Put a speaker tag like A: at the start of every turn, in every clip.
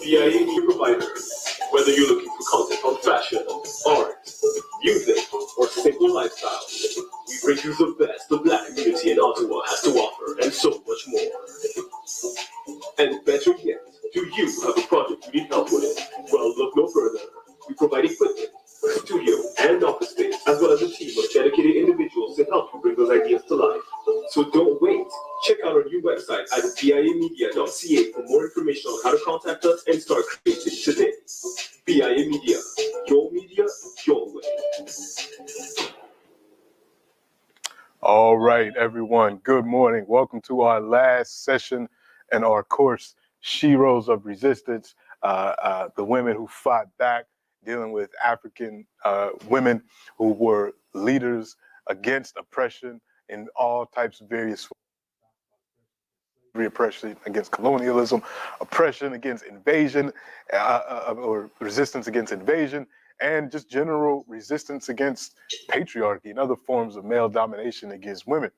A: BIA Media Providers. Whether you're looking for content on fashion, art, music, or simple lifestyle, we bring you the best the Black community in Ottawa has to offer, and so much more. And better yet, do you have a project you need help with? Well, look no further. We provide equipment, studio, and office space, as well as a team of dedicated individuals to help you bring those ideas to life. So don't wait. Check out our new website at biamedia.ca for more information on how to contact us and start creating today. BIA Media, your way.
B: All right, everyone. Good morning. Welcome to our last session in our course, Sheroes of Resistance, the women who fought back, dealing with African women who were leaders against oppression in all types of various forms. Oppression against colonialism, oppression against invasion, or resistance against invasion, and just general resistance against patriarchy and other forms of male domination against women.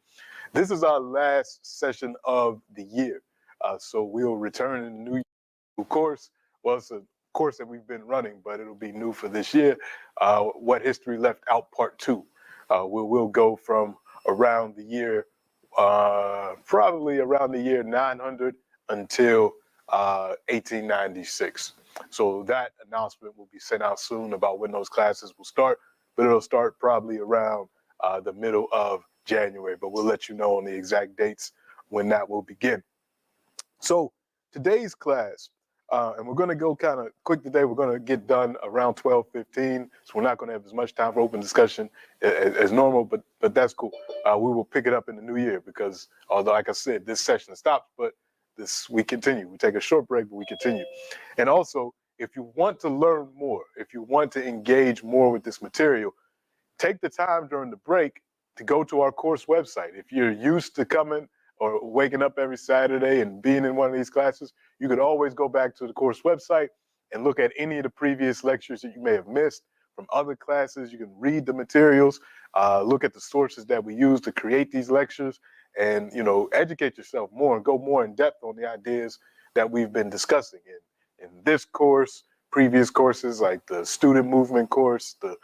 B: This is our last session of the year, so we'll return in the new year course. Well, it's a course that we've been running, but it'll be new for this year. What History Left Out Part 2. We'll go from around the year probably around the year 900 until 1896. So that announcement will be sent out soon about when those classes will start, but it'll start probably around the middle of January, but we'll let you know on the exact dates when that will begin. So today's class, and we're going to go kind of quick today. We're going to get done around 12:15, so we're not going to have as much time for open discussion as normal, but that's cool. We will pick it up in the new year because, although, like I said, this session stops, but we continue. We take a short break, but we continue. And also, if you want to learn more, if you want to engage more with this material, take the time during the break to go to our course website. If you're used to coming or waking up every Saturday and being in one of these classes, you could always go back to the course website and look at any of the previous lectures that you may have missed from other classes. You can read the materials, look at the sources that we use to create these lectures, and educate yourself more and go more in depth on the ideas that we've been discussing in this course, previous courses like the student movement course, the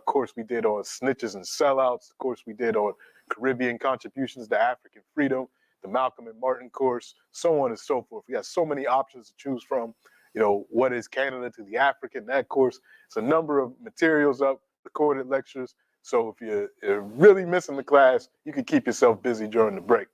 B: course we did on snitches and sellouts, the course we did on Caribbean contributions to African freedom, the Malcolm and Martin course, so on and so forth. We got so many options to choose from. What is Canada to the African, that course. It's a number of materials up, recorded lectures. So if you're really missing the class, you can keep yourself busy during the break.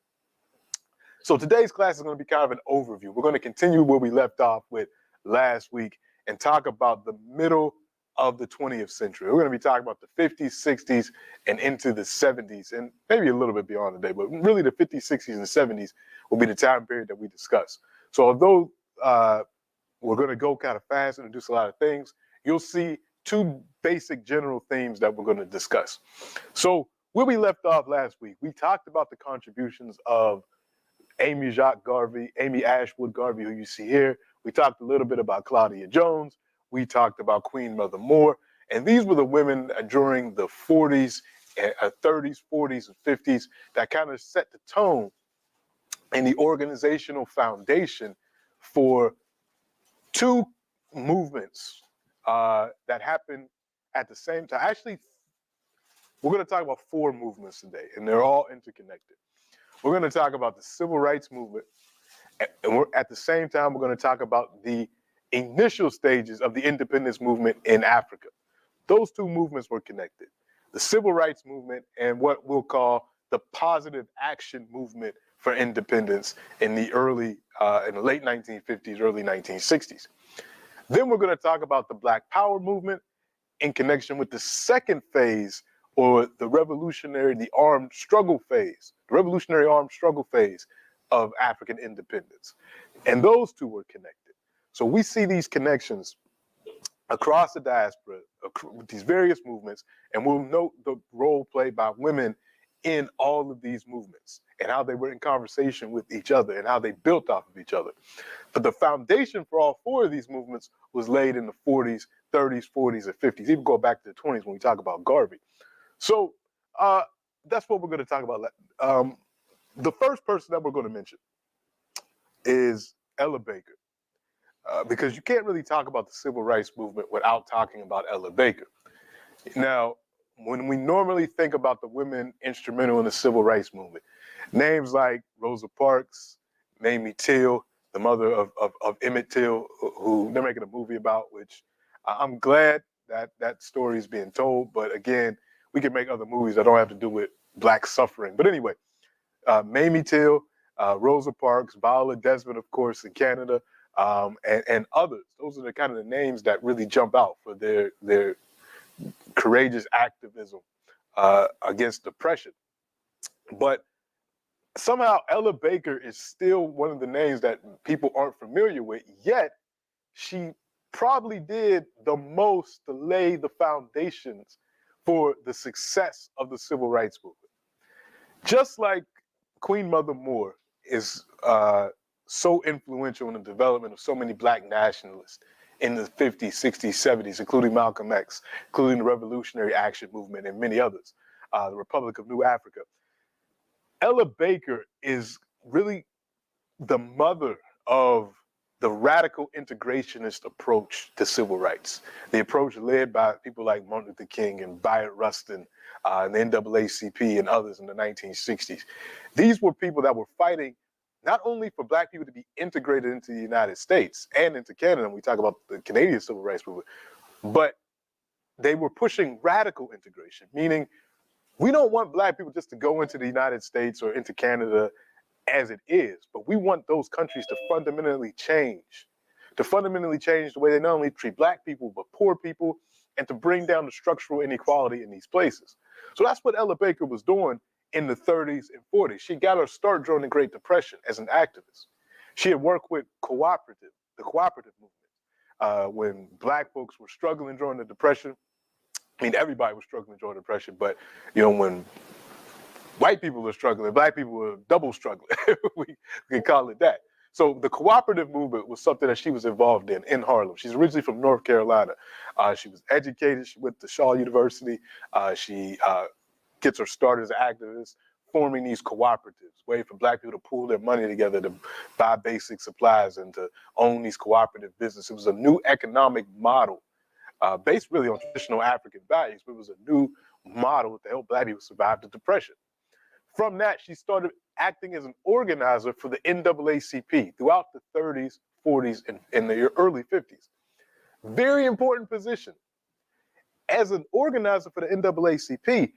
B: So today's class is going to be kind of an overview. We're going to continue where we left off with last week and talk about the middle of the 20th century. We're going to be talking about the 50s, 60s, and into the 70s, and maybe a little bit beyond today, but really the 50s, 60s, and 70s will be the time period that we discuss. So although we're going to go kind of fast and introduce a lot of things, you'll see two basic general themes that we're going to discuss. So where we left off last week, we talked about the contributions of Amy Ashwood Garvey, who you see here. We talked a little bit about Claudia Jones. We talked about Queen Mother Moore, and these were the women during the 40s, 30s, 40s, and 50s that kind of set the tone and the organizational foundation for two movements that happened at the same time. Actually, we're going to talk about four movements today, and they're all interconnected. We're going to talk about the civil rights movement, and at the same time, we're going to talk about the initial stages of the independence movement in Africa. Those two movements were connected. The civil rights movement and what we'll call the positive action movement for independence in the late 1950s, early 1960s. Then we're going to talk about the Black Power movement in connection with the second phase, or the revolutionary armed struggle phase of African independence. And those two were connected. So we see these connections across the diaspora, with these various movements, and we'll note the role played by women in all of these movements and how they were in conversation with each other and how they built off of each other. But the foundation for all four of these movements was laid in the 40s, 30s, 40s, and 50s, even go back to the 20s when we talk about Garvey. So that's what we're going to talk about. The first person that we're going to mention is Ella Baker. because you can't really talk about the civil rights movement without talking about Ella Baker. Now, when we normally think about the women instrumental in the civil rights movement, names like Rosa Parks, Mamie Till, the mother of Emmett Till, who they're making a movie about, which I'm glad that that story is being told. But again, we can make other movies that don't have to do with black suffering. But anyway, Mamie Till, Rosa Parks, Viola Desmond, of course, in Canada, and others. Those are the kind of the names that really jump out for their courageous activism against depression. But somehow Ella Baker is still one of the names that people aren't familiar with, yet she probably did the most to lay the foundations for the success of the civil rights movement. Just like Queen Mother Moore is so influential in the development of so many black nationalists in the 50s, 60s, 70s, including Malcolm X, including the Revolutionary Action Movement and many others, the Republic of New Africa. Ella Baker is really the mother of the radical integrationist approach to civil rights, the approach led by people like Martin Luther King and Bayard Rustin and the NAACP and others in the 1960s. These were people that were fighting not only for black people to be integrated into the United States and into Canada, and we talk about the Canadian civil rights movement, but they were pushing radical integration, meaning we don't want black people just to go into the United States or into Canada as it is, but we want those countries to fundamentally change the way they not only treat black people, but poor people, and to bring down the structural inequality in these places. So that's what Ella Baker was doing in the 30s and 40s. She got her start during the Great Depression as an activist. She had worked with the cooperative movement, when black folks were struggling during the Depression. I mean, everybody was struggling during the Depression, but when white people were struggling, black people were double struggling. we can call it that. So the cooperative movement was something that she was involved in Harlem. She's originally from North Carolina. She was educated. She went to Shaw University. She gets her start as an activist, forming these cooperatives, way for black people to pool their money together to buy basic supplies and to own these cooperative businesses. It was a new economic model based really on traditional African values, but it was a new model to help black people survive the Depression. From that, she started acting as an organizer for the NAACP throughout the 30s, 40s, and the early 50s. Very important position. As an organizer for the NAACP,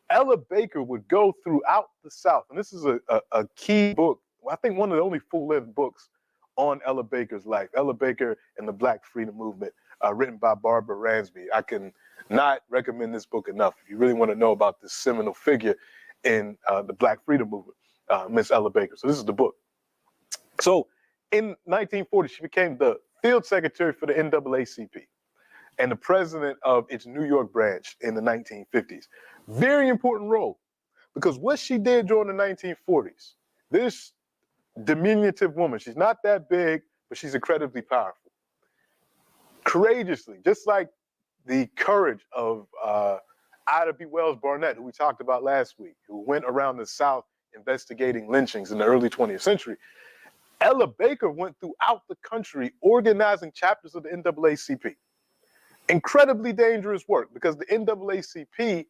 B: Ella Baker would go throughout the South, and this is a key book, I think one of the only full-length books on Ella Baker's life, Ella Baker and the Black Freedom Movement, written by Barbara Ransby. I can not recommend this book enough. If you really want to know about this seminal figure in the Black Freedom Movement, Miss Ella Baker. So this is the book. So in 1940, she became the field secretary for the NAACP and the president of its New York branch in the 1950s. Very important role, because what she did during the 1940s, this diminutive woman, she's not that big, but she's incredibly powerful. Courageously, just like the courage of Ida B. Wells Barnett, who we talked about last week, who went around the South investigating lynchings in the early 20th century. Ella Baker went throughout the country organizing chapters of the NAACP. Incredibly dangerous work, because the NAACP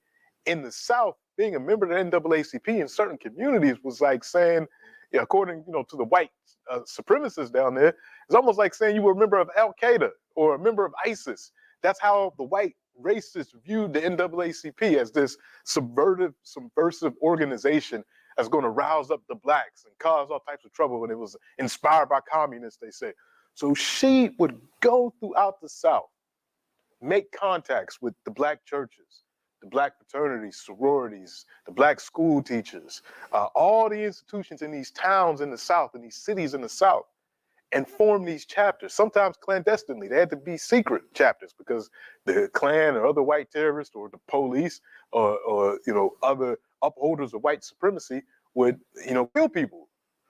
B: in the South, being a member of the NAACP in certain communities was like saying, according to the white supremacists down there, it's almost like saying you were a member of Al Qaeda or a member of ISIS. That's how the white racists viewed the NAACP, as this subversive organization that's going to rouse up the blacks and cause all types of trouble, when it was inspired by communists, they say. So she would go throughout the South, make contacts with the black churches, the black fraternities, sororities, the black school teachers, all the institutions in these towns in the South, in these cities in the South, and form these chapters, sometimes clandestinely. They had to be secret chapters because the Klan or other white terrorists or the police or other upholders of white supremacy would kill people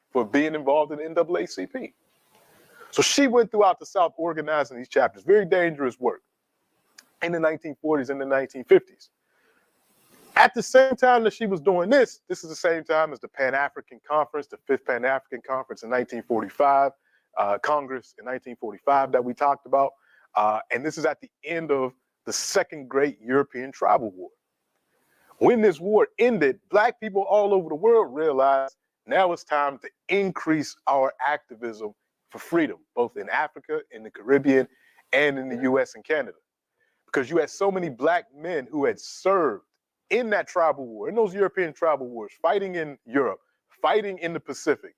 B: for being involved in the NAACP. So she went throughout the South organizing these chapters. Very dangerous work in the 1940s and the 1950s. At the same time that she was doing this is the same time as the Pan-African Conference, the Fifth Pan-African Conference in 1945. Congress in 1945 that we talked about. And this is at the end of the Second Great European Tribal War. When this war ended, Black people all over the world realized now it's time to increase our activism for freedom, both in Africa, in the Caribbean, and in the US and Canada. Because you had so many Black men who had served in that tribal war, in those European tribal wars, fighting in Europe, fighting in the Pacific.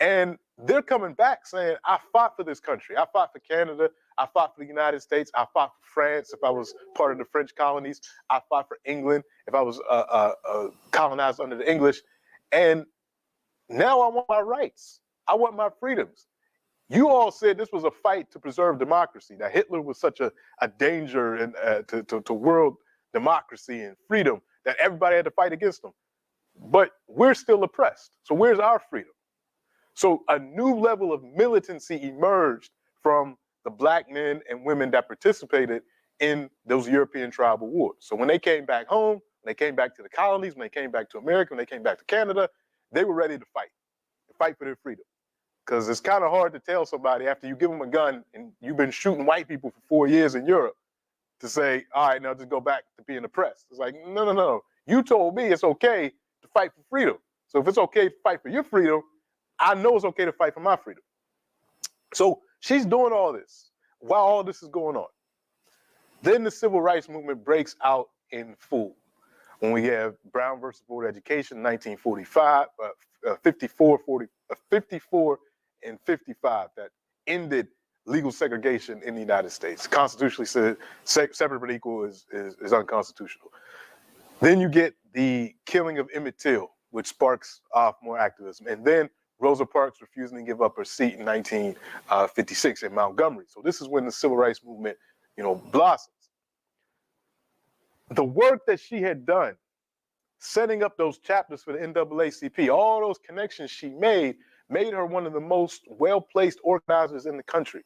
B: And they're coming back saying, I fought for this country. I fought for Canada. I fought for the United States. I fought for France if I was part of the French colonies. I fought for England if I was colonized under the English. And now I want my rights. I want my freedoms. You all said this was a fight to preserve democracy, that Hitler was such a danger to world democracy and freedom that everybody had to fight against him. But we're still oppressed. So where's our freedom? So a new level of militancy emerged from the Black men and women that participated in those European tribal wars. So when they came back home, when they came back to the colonies, when they came back to America, when they came back to Canada, they were ready to fight for their freedom. Because it's kind of hard to tell somebody after you give them a gun and you've been shooting white people for 4 years in Europe to say, all right, now just go back to being oppressed. It's like, no. You told me it's okay to fight for freedom. So if it's okay to fight for your freedom, I know it's okay to fight for my freedom. So she's doing all this while all this is going on. Then the civil rights movement breaks out in full. When we have Brown versus Board of Education in 1945, 54 and 55 that ended legal segregation in the United States. Constitutionally said separate but equal is unconstitutional. Then you get the killing of Emmett Till, which sparks off more activism. And then Rosa Parks refusing to give up her seat in 1956 in Montgomery. So this is when the civil rights movement, blossoms. The work that she had done, setting up those chapters for the NAACP, all those connections she made her one of the most well-placed organizers in the country.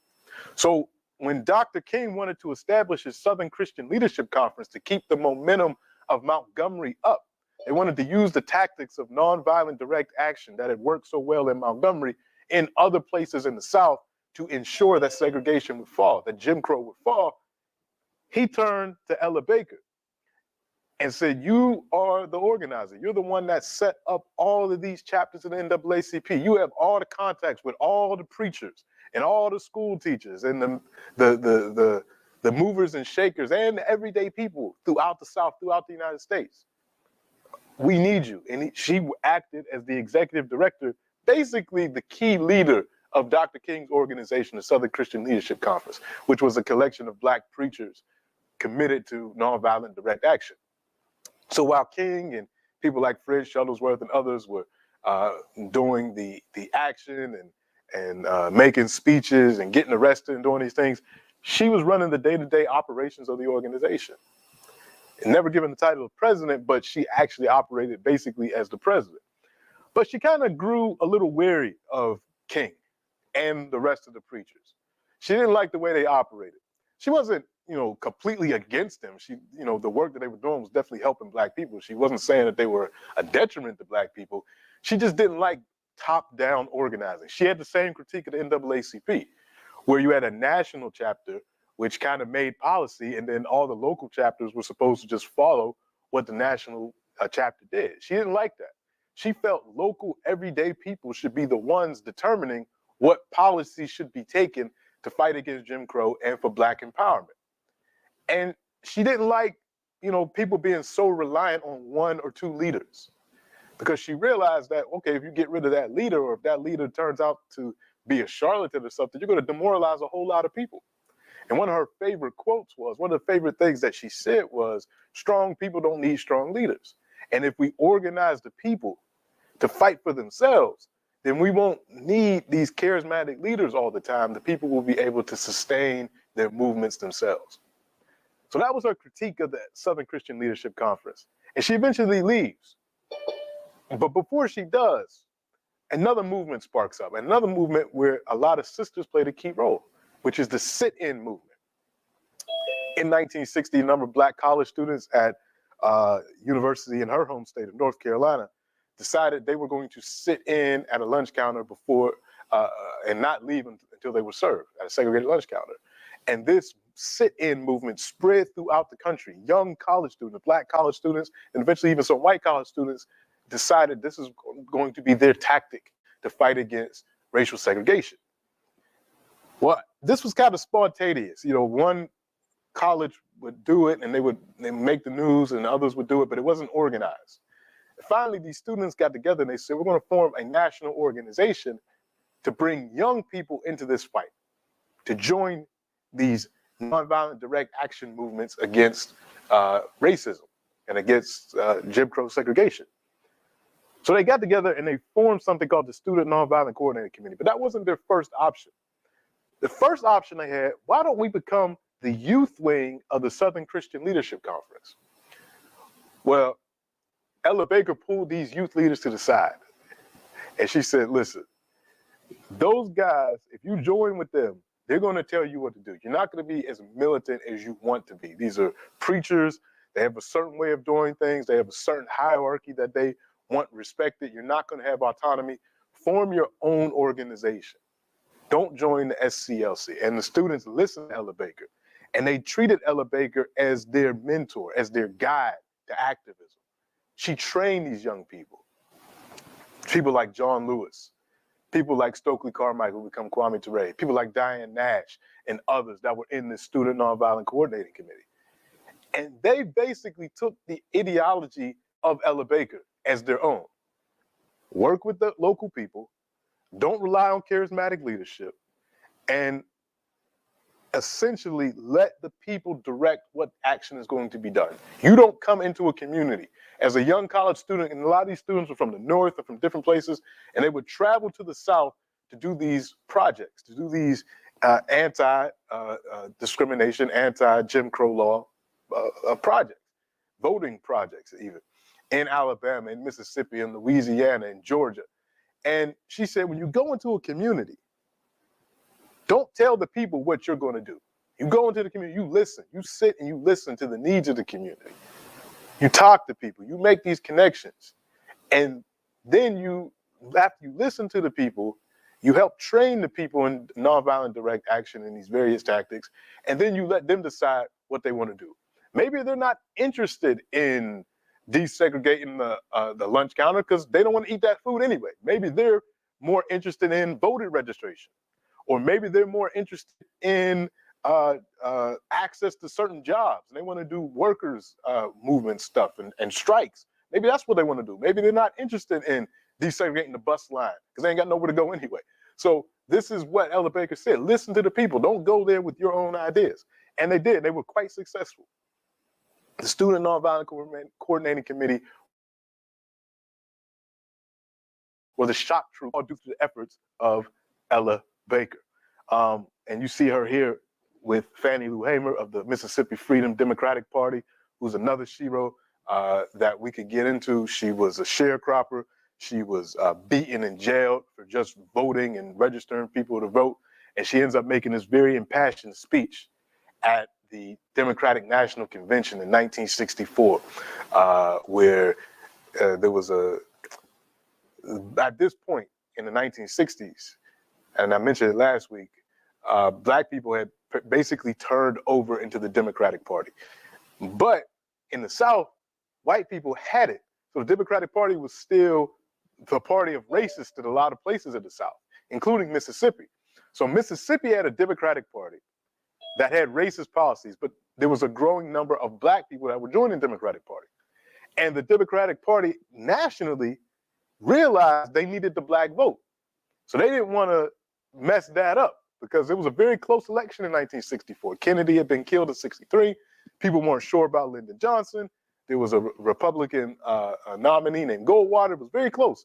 B: So when Dr. King wanted to establish his Southern Christian Leadership Conference to keep the momentum of Montgomery up, they wanted to use the tactics of nonviolent direct action that had worked so well in Montgomery in other places in the South to ensure that segregation would fall, that Jim Crow would fall. He turned to Ella Baker and said, you are the organizer. You're the one that set up all of these chapters in the NAACP. You have all the contacts with all the preachers and all the school teachers and the movers and shakers and the everyday people throughout the South, throughout the United States. We need you. And she acted as the executive director, basically the key leader of Dr. King's organization, the Southern Christian Leadership Conference, which was a collection of Black preachers committed to nonviolent direct action. So while King and people like Fred Shuttlesworth and others were doing the action and making speeches and getting arrested and doing these things, she was running the day-to-day operations of the organization. And never given the title of president, but she actually operated basically as the president. But she kind of grew a little weary of King and the rest of the preachers. She didn't like the way they operated. She wasn't, completely against them. She, the work that they were doing was definitely helping Black people. She wasn't saying that they were a detriment to Black people. She just didn't like top-down organizing. She had the same critique of the NAACP, where you had a national chapter which kind of made policy, and then all the local chapters were supposed to just follow what the national chapter did. She didn't like that. She felt local, everyday people should be the ones determining what policies should be taken to fight against Jim Crow and for Black empowerment. And she didn't like, people being so reliant on one or two leaders, because she realized that, okay, if you get rid of that leader, or if that leader turns out to be a charlatan or something, you're going to demoralize a whole lot of people. And one of her favorite quotes was, one of the favorite things that she said was, strong people don't need strong leaders. And if we organize the people to fight for themselves, then we won't need these charismatic leaders all the time. The people will be able to sustain their movements themselves. So that was her critique of the Southern Christian Leadership Conference. And she eventually leaves. But before she does, another movement sparks up, another movement where a lot of sisters played a key role, which is the sit-in movement. In 1960, a number of Black college students at university in her home state of North Carolina decided they were going to sit in at a lunch counter before and not leave until they were served at a segregated lunch counter. And this sit-in movement spread throughout the country. Young college students, black college students, and eventually even some white college students decided this is going to be their tactic to fight against racial segregation. Well, this was kind of spontaneous. You know, one college would do it and they make the news, and others would do it, but it wasn't organized. Finally, these students got together and they said, we're going to form a national organization to bring young people into this fight, to join these nonviolent direct action movements against racism and against Jim Crow segregation. So they got together and they formed something called the Student Nonviolent Coordinating Committee, but that wasn't their first option. The first option they had, why don't we become the youth wing of the Southern Christian Leadership Conference? Well, Ella Baker pulled these youth leaders to the side and she said, listen, those guys, if you join with them, they're going to tell you what to do. You're not going to be as militant as you want to be. These are preachers. They have a certain way of doing things. They have a certain hierarchy that they want respected. You're not going to have autonomy. Form your own organization. Don't join the SCLC. And the students listened to Ella Baker, and they treated Ella Baker as their mentor, as their guide to activism. She trained these young people. People like John Lewis, people like Stokely Carmichael, who become Kwame Ture, people like Diane Nash and others that were in the Student Nonviolent Coordinating Committee. And they basically took the ideology of Ella Baker as their own. Work with the local people, don't rely on charismatic leadership, and essentially let the people direct what action is going to be done. You don't come into a community as a young college student, and a lot of these students were from the North or from different places, and they would travel to the South to do these projects, to do these anti-discrimination, anti-Jim Crow law projects, voting projects even, in Alabama, in Mississippi, in Louisiana, in Georgia. And she said, when you go into a community, don't tell the people what you're going to do. You go into the community, you listen, you sit and you listen to the needs of the community. You talk to people, you make these connections. And then after you listen to the people, you help train the people in nonviolent direct action in these various tactics, and then you let them decide what they want to do. Maybe they're not interested in desegregating the lunch counter because they don't want to eat that food anyway. Maybe they're more interested in voter registration, or maybe they're more interested in access to certain jobs, and they want to do workers movement stuff and strikes. Maybe that's what they want to do. Maybe they're not interested in desegregating the bus line because they ain't got nowhere to go anyway. So this is what Ella Baker said. Listen to the people. Don't go there with your own ideas. And they did. They were quite successful. The Student Nonviolent Coordinating Committee was a shock troop all due to the efforts of Ella Baker. And you see her here with Fannie Lou Hamer of the Mississippi Freedom Democratic Party, who's another Shero that we could get into. She was a sharecropper. She was beaten and jailed for just voting and registering people to vote. And she ends up making this very impassioned speech at the Democratic National Convention in 1964, where there was at this point in the 1960s, and I mentioned it last week, Black people had basically turned over into the Democratic Party. But in the South, white people had it. So the Democratic Party was still the party of racists in a lot of places in the South, including Mississippi. So Mississippi had a Democratic Party that had racist policies, but there was a growing number of Black people that were joining the Democratic Party. And the Democratic Party nationally realized they needed the Black vote. So they didn't want to mess that up because it was a very close election in 1964. Kennedy had been killed in 63. People weren't sure about Lyndon Johnson. There was a Republican nominee named Goldwater. It was very close.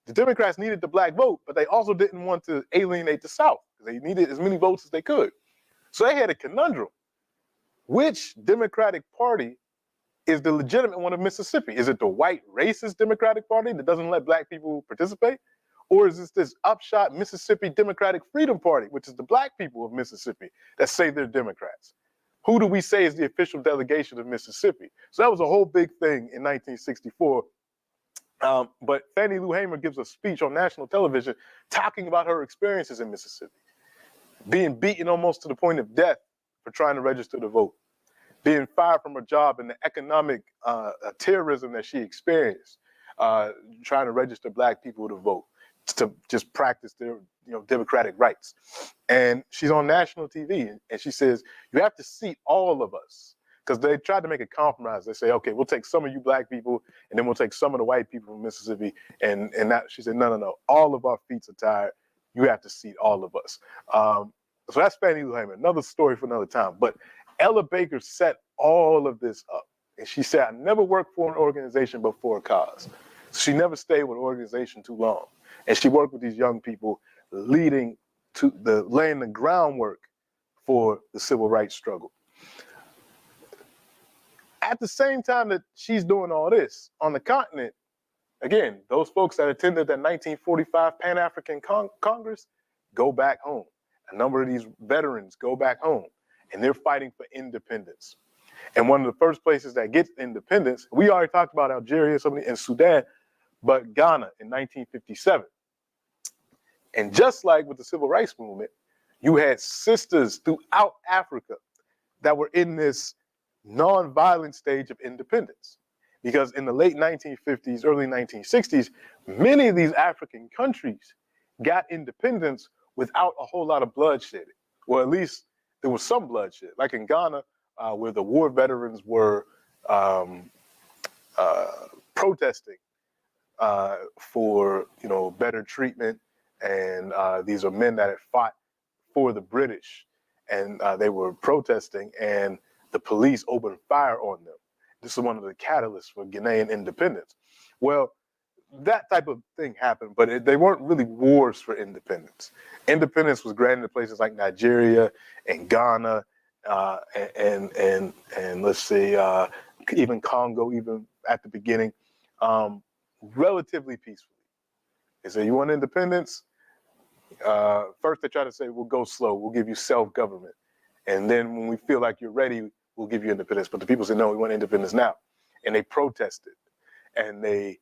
B: The Democrats needed the Black vote, but they also didn't want to alienate the South. They needed as many votes as they could. So they had a conundrum. Which Democratic Party is the legitimate one of Mississippi? Is it the white racist Democratic Party that doesn't let Black people participate? Or is this upshot Mississippi Democratic Freedom Party, which is the Black people of Mississippi that say they're Democrats? Who do we say is the official delegation of Mississippi? So that was a whole big thing in 1964. But Fannie Lou Hamer gives a speech on national television talking about her experiences in Mississippi. being beaten almost to the point of death for trying to register to vote, being fired from her job, and the economic terrorism that she experienced, trying to register black people to vote, to just practice their democratic rights. And she's on national TV, and she says, you have to seat all of us. Because they tried to make a compromise. They say, okay, we'll take some of you black people, and then we'll take some of the white people from Mississippi. And that, she said, no. All of our feet are tired. You have to seat all of us. So that's Fannie Lou Hamer. Another story for another time. But Ella Baker set all of this up. And she said, I never worked for an organization but for a cause. She never stayed with an organization too long. And she worked with these young people, laying the groundwork for the civil rights struggle. At the same time that she's doing all this on the continent, again, those folks that attended that 1945 Pan-African Congress go back home. A number of these veterans go back home, and they're fighting for independence. And one of the first places that gets independence, we already talked about Algeria, and Sudan, but Ghana in 1957. And just like with the civil rights movement, you had sisters throughout Africa that were in this non-violent stage of independence. Because in the late 1950s, early 1960s, many of these African countries got independence without a whole lot of bloodshed. Or at least there was some bloodshed. Like in Ghana, where the war veterans were protesting for better treatment. And these are men that had fought for the British, and they were protesting, and the police opened fire on them. This is one of the catalysts for Ghanaian independence. Well, that type of thing happened, but they weren't really wars for independence. Independence was granted to places like Nigeria and Ghana, and let's say even Congo, even at the beginning, relatively peacefully. They say, you want independence? First, they try to say, we'll go slow. We'll give you self-government. And then when we feel like you're ready, we'll give you independence. But the people said, no, we want independence now. And they protested. And they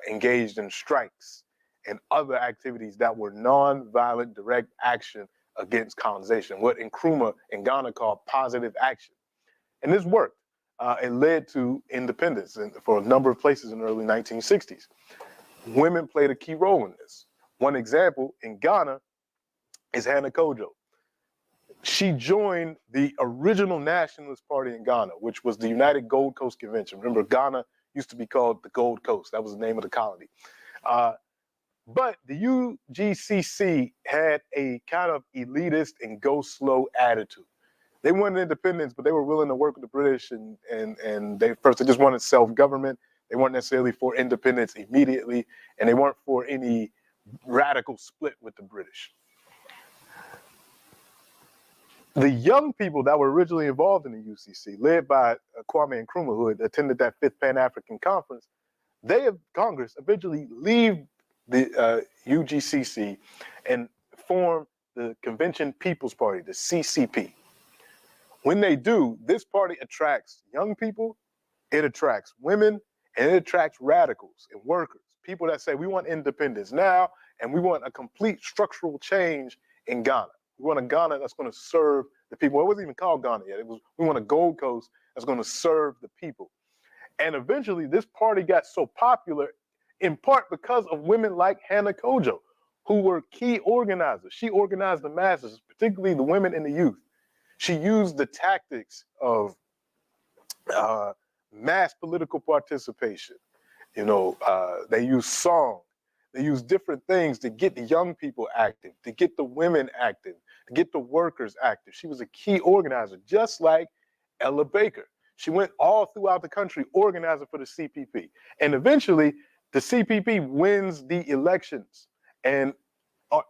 B: engaged in strikes and other activities that were non-violent direct action against colonization, what Nkrumah in Ghana called positive action. And this worked. It led to independence for a number of places in the early 1960s. Women played a key role in this. One example in Ghana is Hannah Kojo. She joined the original Nationalist Party in Ghana, which was the United Gold Coast Convention. Remember, Ghana used to be called the Gold Coast. That was the name of the colony. But the UGCC had a kind of elitist and go slow attitude. They wanted independence, but they were willing to work with the British, and they just wanted self-government. They weren't necessarily for independence immediately, and they weren't for any radical split with the British. The young people that were originally involved in the UCC, led by Kwame Nkrumah, who had attended that Fifth Pan-African Conference, Congress eventually leave the UGCC and form the Convention People's Party, the CCP. When they do, this party attracts young people, it attracts women, and it attracts radicals and workers, people that say, we want independence now, and we want a complete structural change in Ghana. We want a Ghana that's going to serve the people. It wasn't even called Ghana yet. We want a Gold Coast that's going to serve the people. And eventually, this party got so popular in part because of women like Hannah Kojo, who were key organizers. She organized the masses, particularly the women and the youth. She used the tactics of mass political participation. They used song. They used different things to get the young people active, to get the women active, to get the workers active. She was a key organizer, just like Ella Baker. She went all throughout the country organizing for the CPP. And eventually, the CPP wins the elections and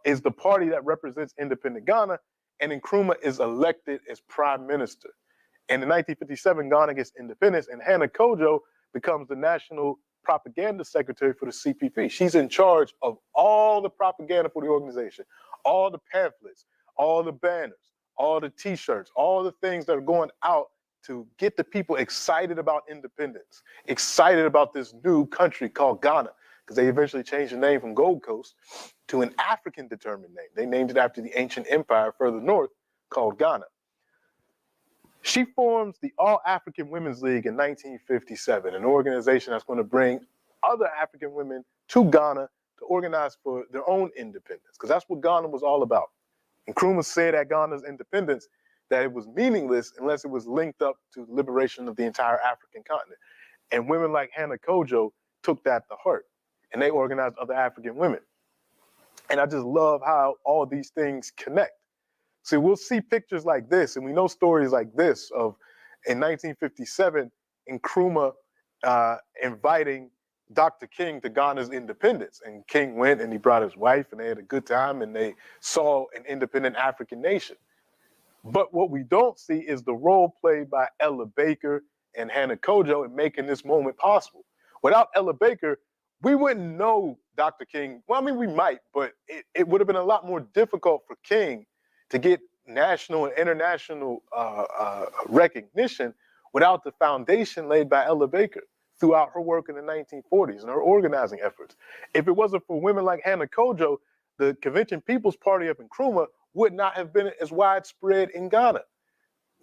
B: is the party that represents independent Ghana, and Nkrumah is elected as prime minister. And in 1957, Ghana gets independence, and Hannah Kojo becomes the national propaganda secretary for the CPP. She's in charge of all the propaganda for the organization, all the pamphlets, all the banners, all the t-shirts, all the things that are going out to get the people excited about independence, excited about this new country called Ghana. because they eventually changed the name from Gold Coast to an African determined name. They named it after the ancient empire further north called Ghana. She forms the All African Women's League in 1957, an organization that's going to bring other African women to Ghana to organize for their own independence, because that's what Ghana was all about. Nkrumah said at Ghana's independence that it was meaningless unless it was linked up to the liberation of the entire African continent. And women like Hannah Kojo took that to heart, and they organized other African women. And I just love how all these things connect. See, we'll see pictures like this, and we know stories like this of, in 1957, Nkrumah inviting Dr. King to Ghana's independence. And King went and he brought his wife, and they had a good time, and they saw an independent African nation. But what we don't see is the role played by Ella Baker and Hannah Kojo in making this moment possible. Without Ella Baker, we wouldn't know Dr. King. Well, I mean, we might, but it would have been a lot more difficult for King to get national and international recognition without the foundation laid by Ella Baker throughout her work in the 1940s and her organizing efforts. If it wasn't for women like Hannah Kojo, the Convention People's Party of Nkrumah would not have been as widespread in Ghana.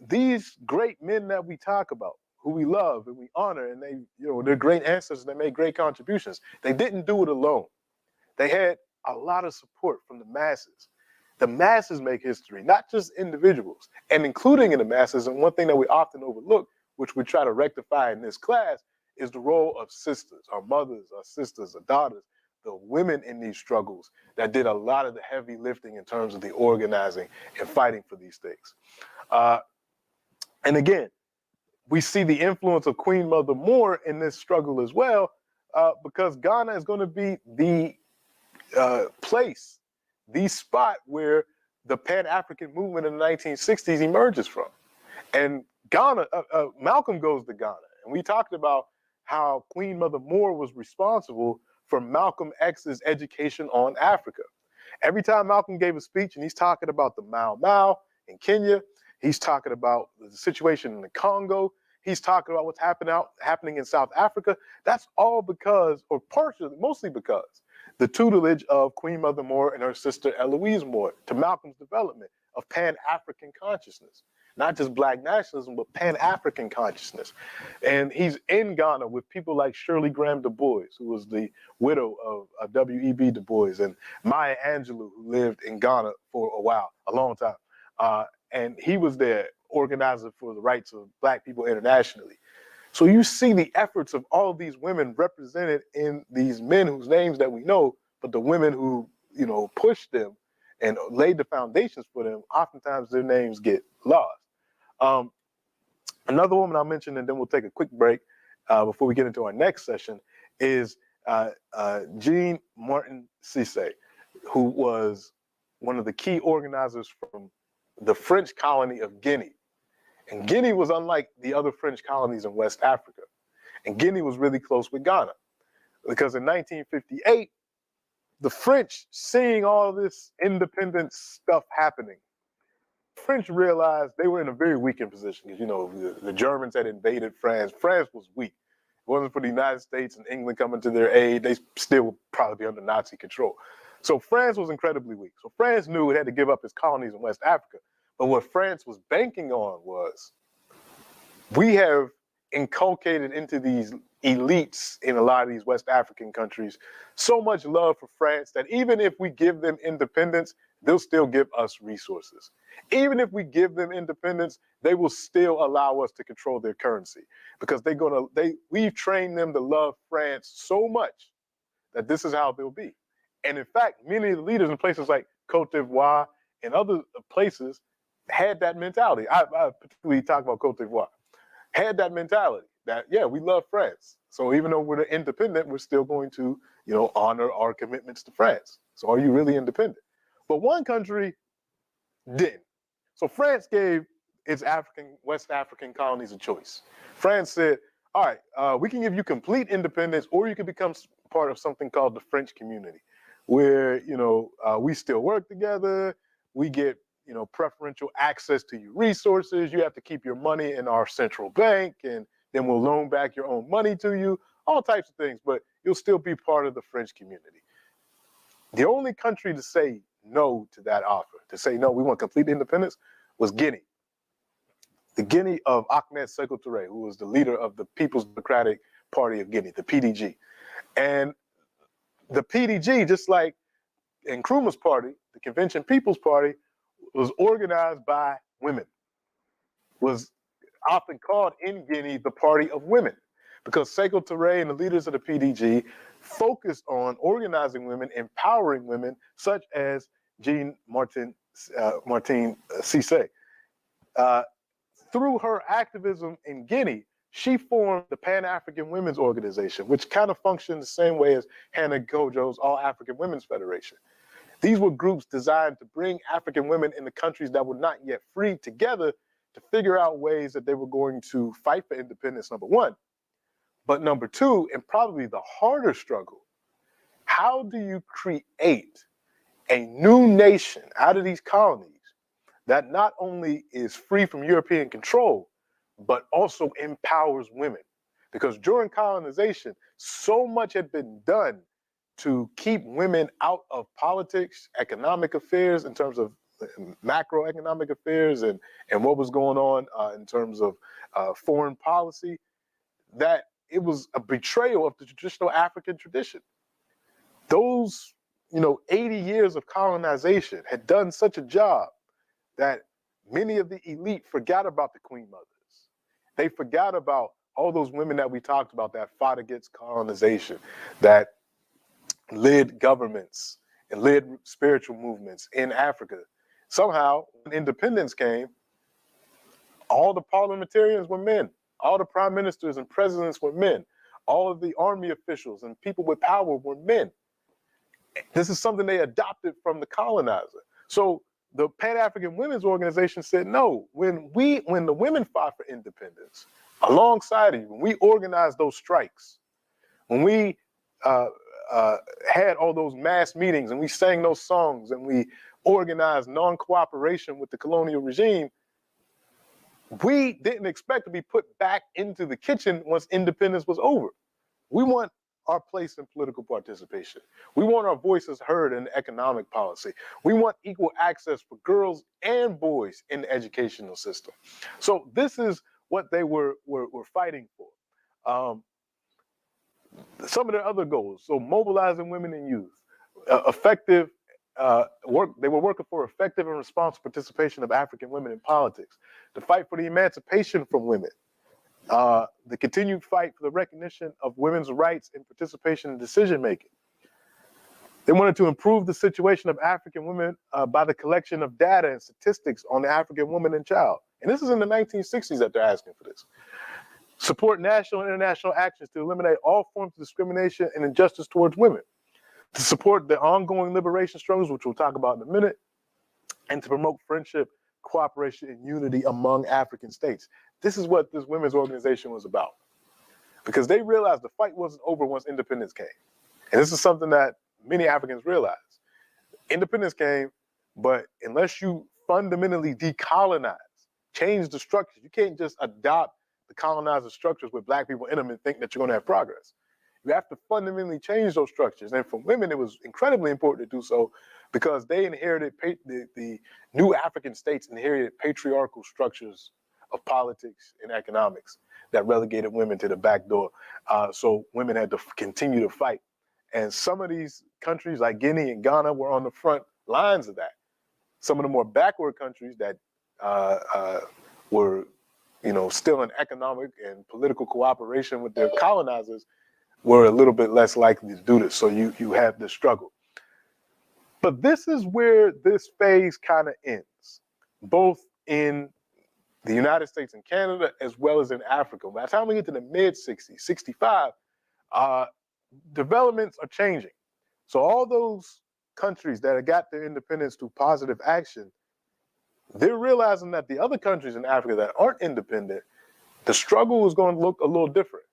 B: These great men that we talk about, who we love and we honor, and they, they're great ancestors, they made great contributions. They didn't do it alone. They had a lot of support from the masses. The masses make history, not just individuals. And including in the masses, and one thing that we often overlook, which we try to rectify in this class, is the role of sisters, our mothers, our sisters, our daughters, the women in these struggles that did a lot of the heavy lifting in terms of the organizing and fighting for these things. And again, we see the influence of Queen Mother Moore in this struggle as well, because Ghana is going to be the place, the spot where the Pan-African movement in the 1960s emerges from. And Ghana, Malcolm goes to Ghana, and we talked about how Queen Mother Moore was responsible for Malcolm X's education on Africa. Every time Malcolm gave a speech and he's talking about the Mau Mau in Kenya, he's talking about the situation in the Congo, he's talking about what's happening in South Africa, that's all because, or partially, mostly because, the tutelage of Queen Mother Moore and her sister Eloise Moore to Malcolm's development of Pan-African consciousness. Not just Black nationalism, but Pan-African consciousness. And he's in Ghana with people like Shirley Graham Du Bois, who was the widow of W.E.B. Du Bois, and Maya Angelou, who lived in Ghana for a while, a long time. And he was there organizing for the rights of Black people internationally. So you see the efforts of all of these women represented in these men whose names that we know, but the women who, pushed them and laid the foundations for them, oftentimes their names get lost. Another woman I'll mention, and then we'll take a quick break before we get into our next session, is Jean Martin Cisse, who was one of the key organizers from the French colony of Guinea. And Guinea was unlike the other French colonies in West Africa. And Guinea was really close with Ghana, because in 1958, the French, seeing all this independence stuff happening, French realized they were in a very weakened position because, the Germans had invaded France. France was weak. If it wasn't for the United States and England coming to their aid, they still would probably be under Nazi control. So France was incredibly weak. So France knew it had to give up its colonies in West Africa. But what France was banking on was, we have inculcated into these elites in a lot of these West African countries so much love for France that even if we give them independence, they'll still give us resources. Even if we give them independence, they will still allow us to control their currency, because we've trained them to love France so much that this is how they'll be. And in fact, many of the leaders in places like Cote d'Ivoire and other places had that mentality. I particularly talk about Cote d'Ivoire. Had that mentality that, yeah, we love France. So even though we're independent, we're still going to, honor our commitments to France. So are you really independent? But one country didn't. So France gave its West African colonies a choice. France said, all right, we can give you complete independence, or you can become part of something called the French community, where, we still work together, we get, preferential access to your resources, you have to keep your money in our central bank, and then we'll loan back your own money to you, all types of things. But, you'll still be part of the French community. The only country to say no to that offer, to say, no, we want complete independence, was Guinea. The Guinea of Ahmed Sékou Touré, who was the leader of the People's Democratic Party of Guinea, the PDG. And the PDG, just like Nkrumah's party, the Convention People's Party, was organized by women, was often called in Guinea the party of women, because Sékou Touré and the leaders of the PDG focused on organizing women, empowering women, such as Martine Cissé. Through her activism in Guinea, she formed the Pan-African Women's Organization, which kind of functioned the same way as Hannah Kojo's All-African Women's Federation. These were groups designed to bring African women in the countries that were not yet free together to figure out ways that they were going to fight for independence, number one. But number two, and probably the harder struggle, how do you create a new nation out of these colonies that not only is free from European control, but also empowers women? Because during colonization, so much had been done to keep women out of politics, economic affairs, in terms of macroeconomic affairs, and what was going on in terms of foreign policy, that it was a betrayal of the traditional African tradition. Those, 80 years of colonization had done such a job that many of the elite forgot about the queen mothers. They forgot about all those women that we talked about that fought against colonization, that led governments and led spiritual movements in Africa. Somehow, when independence came, all the parliamentarians were men. All the prime ministers and presidents were men. All of the army officials and people with power were men. This is something they adopted from the colonizer. So the Pan-African Women's Organization said, no, when the women fought for independence, alongside of you, when we organized those strikes, when we had all those mass meetings and we sang those songs and we organized non-cooperation with the colonial regime, we didn't expect to be put back into the kitchen once independence was over. We want our place in political participation. We want our voices heard in economic policy. We want equal access for girls and boys in the educational system. So this is what they were fighting for. Some of their other goals, so mobilizing women and youth, effective work. They were working for effective and responsible participation of African women in politics, the fight for the emancipation from women, the continued fight for the recognition of women's rights and participation in decision making. They wanted to improve the situation of African women by the collection of data and statistics on the African woman and child. And this is in the 1960s that they're asking for this. Support national and international actions to eliminate all forms of discrimination and injustice towards women. To support the ongoing liberation struggles, which we'll talk about in a minute, and to promote friendship, cooperation, and unity among African states. This is what this women's organization was about. Because they realized the fight wasn't over once independence came. And this is something that many Africans realized. Independence came, but unless you fundamentally decolonize, change the structures, you can't just adopt the colonizer structures with black people in them and think that you're going to have progress. You have to fundamentally change those structures. And for women, it was incredibly important to do so because they inherited, the new African states inherited patriarchal structures of politics and economics that relegated women to the back door. So women had to continue to fight. And some of these countries like Guinea and Ghana were on the front lines of that. Some of the more backward countries that were, still in economic and political cooperation with their colonizers were a little bit less likely to do this. So you have this struggle. But this is where this phase kind of ends, both in the United States and Canada, as well as in Africa. By the time we get to the mid-60s, 65, developments are changing. So all those countries that have got their independence through positive action, they're realizing that the other countries in Africa that aren't independent, the struggle is going to look a little different.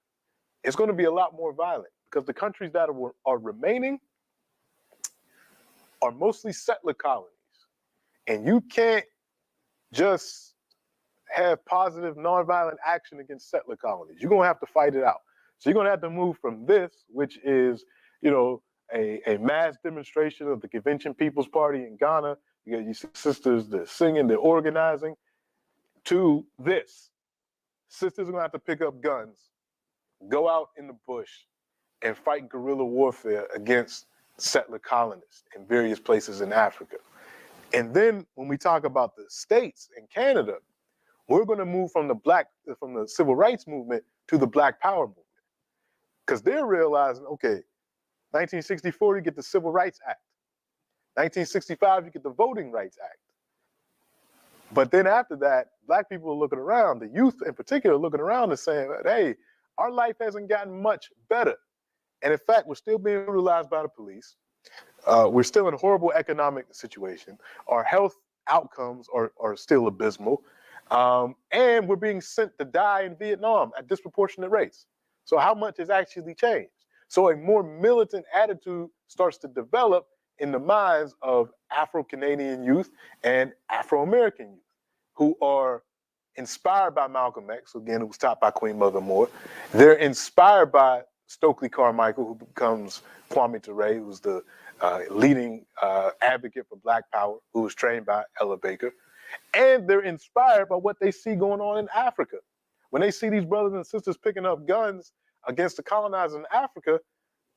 B: It's going to be a lot more violent because the countries that are remaining are mostly settler colonies. And you can't just have positive nonviolent action against settler colonies. You're going to have to fight it out. So you're going to have to move from this, which is, you know, a mass demonstration of the Convention People's Party in Ghana. You got your sisters, they're singing, they're organizing, to this. Sisters are going to have to pick up guns, go out in the bush, and fight guerrilla warfare against settler colonists in various places in Africa. And then when we talk about the states in Canada, we're going to move from the civil rights movement to the Black Power movement, because they're realizing, okay, 1964 you get the Civil Rights Act, 1965 you get the Voting Rights Act. But then after that, Black people are looking around, the youth in particular, looking around and saying, hey, our life hasn't gotten much better. And in fact, we're still being brutalized by the police. We're still in a horrible economic situation. Our health outcomes are still abysmal. And we're being sent to die in Vietnam at disproportionate rates. So how much has actually changed? So a more militant attitude starts to develop in the minds of Afro-Canadian youth and Afro-American youth who are inspired by Malcolm X, again, who was taught by Queen Mother Moore. They're inspired by Stokely Carmichael, who becomes Kwame Ture, who's the leading advocate for Black Power, who was trained by Ella Baker. And they're inspired by what they see going on in Africa. When they see these brothers and sisters picking up guns against the colonizers in Africa,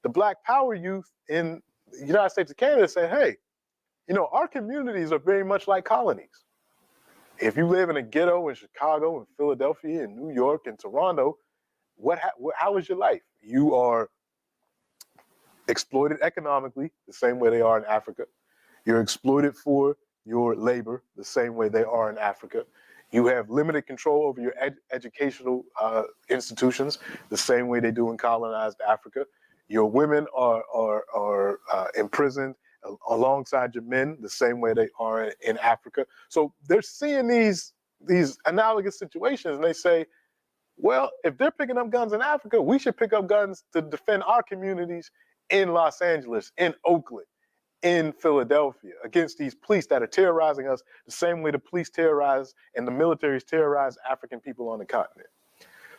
B: the Black Power youth in the United States of Canada say, hey, you know, our communities are very much like colonies. If you live in a ghetto in Chicago and Philadelphia and New York and Toronto, how is your life? You are exploited economically the same way they are in Africa. You're exploited for your labor the same way they are in Africa. You have limited control over your educational institutions the same way they do in colonized Africa. Your women are imprisoned alongside your men the same way they are in Africa. So they're seeing these analogous situations and they say, well, if they're picking up guns in Africa, we should pick up guns to defend our communities in Los Angeles, in Oakland, in Philadelphia, against these police that are terrorizing us the same way the police terrorize and the militaries terrorize African people on the continent.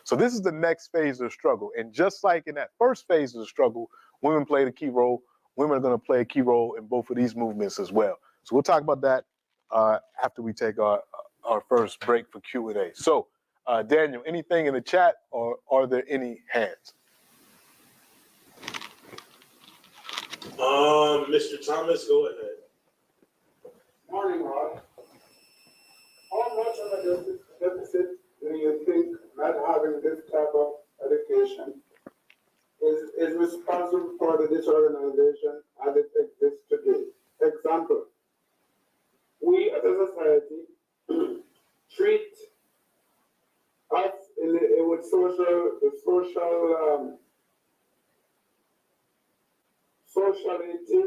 B: So this is the next phase of the struggle. And just like in that first phase of the struggle, women played a key role. Women are going to play a key role in both of these movements as well. So we'll talk about that after we take our first break for Q&A. So Daniel, anything in the chat, or are there any hands?
A: Mr. Thomas, go ahead.
C: Morning, Rod. How much of a deficit do you think not having this type of education is responsible for the disorganization as it exists today? Example, we as a society treat us with sociality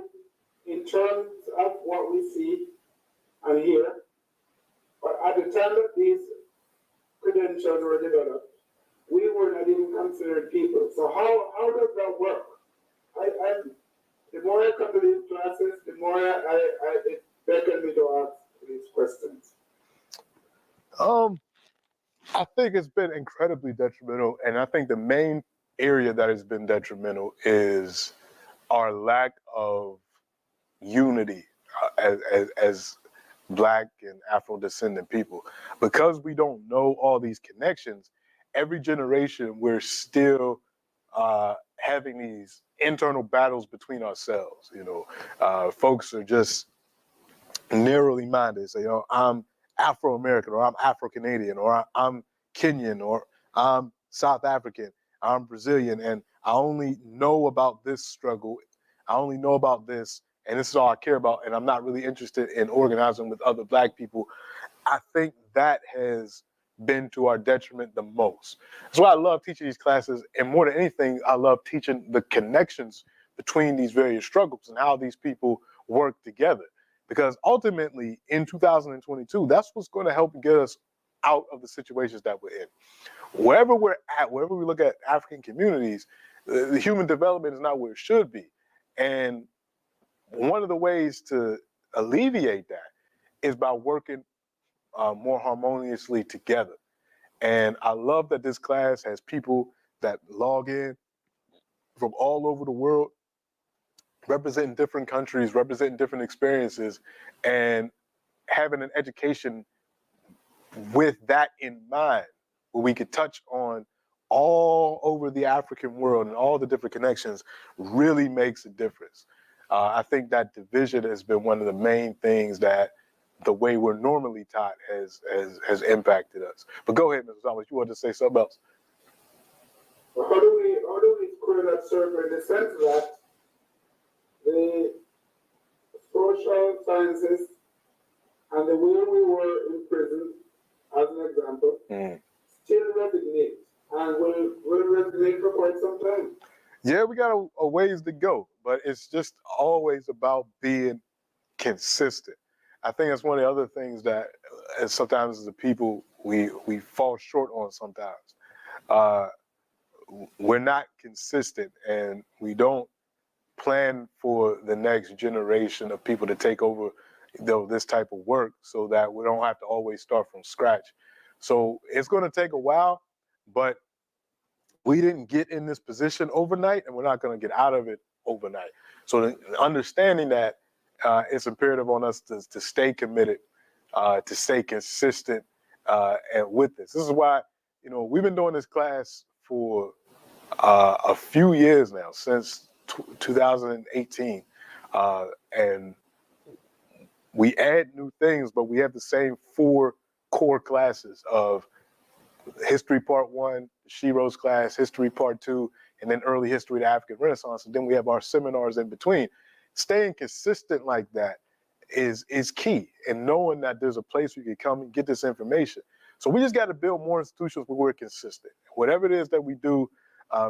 C: in terms of what we see and hear. But at the time that these credentials were developed, we were not even considered people. So how does that work? The more I come to these classes, the more it beckons me to ask these questions.
B: I think it's been incredibly detrimental, and I think the main area that has been detrimental is our lack of unity as Black and Afro-descendant people. Because we don't know all these connections, every generation we're still having these internal battles between ourselves. You know, folks are just narrowly minded. Say, you know, I'm Afro-American, or I'm Afro-Canadian, or I'm Kenyan, or I'm South African, I'm Brazilian, and I only know about this struggle. I only know about this, and this is all I care about, and I'm not really interested in organizing with other Black people. I think that has been to our detriment the most. That's why I love teaching these classes, and more than anything, I love teaching the connections between these various struggles and how these people work together. Because ultimately, in 2022, that's what's going to help get us out of the situations that we're in. Wherever we're at, wherever we look at African communities, the human development is not where it should be. And one of the ways to alleviate that is by working more harmoniously together. And I love that this class has people that log in from all over the world, representing different countries, representing different experiences, and having an education with that in mind, where we could touch on all over the African world and all the different connections, really makes a difference. I think that division has been one of the main things that the way we're normally taught has impacted us. But go ahead, Mr. Thomas, you wanted to say something else?
C: Well, how do we square that circle in the sense that the social sciences and the way we were in prison, as an example, still resonate and will resonate for quite some time?
B: Yeah, we got a ways to go, but it's just always about being consistent. I think that's one of the other things that sometimes as a people we fall short on sometimes. We're not consistent, and we don't plan for the next generation of people to take over this type of work, so that we don't have to always start from scratch. So it's going to take a while, but we didn't get in this position overnight, and we're not going to get out of it overnight. So understanding that, it's imperative on us to stay committed, to stay consistent, and with this. This is why, we've been doing this class for a few years now, since 2018, and we add new things, but we have the same 4 core classes of History Part 1, Sheroes class, History Part 2, and then Early History of the African Renaissance. And then we have our seminars in between. Staying consistent like that is key, and knowing that there's a place where you can come and get this information. So we just got to build more institutions where we're consistent. Whatever it is that we do,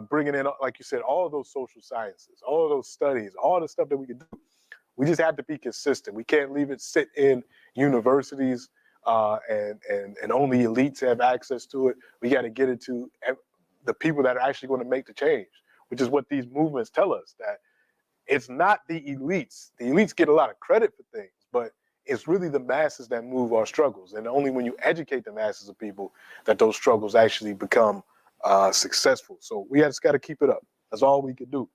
B: bringing in, like you said, all of those social sciences, all of those studies, all the stuff that we can do, we just have to be consistent. We can't leave it sit in universities and only elites have access to it. We got to get it to the people that are actually going to make the change, which is what these movements tell us, that it's not the elites. The elites get a lot of credit for things, but it's really the masses that move our struggles. And only when you educate the masses of people that those struggles actually become successful. So we just got to keep it up. That's all we can do.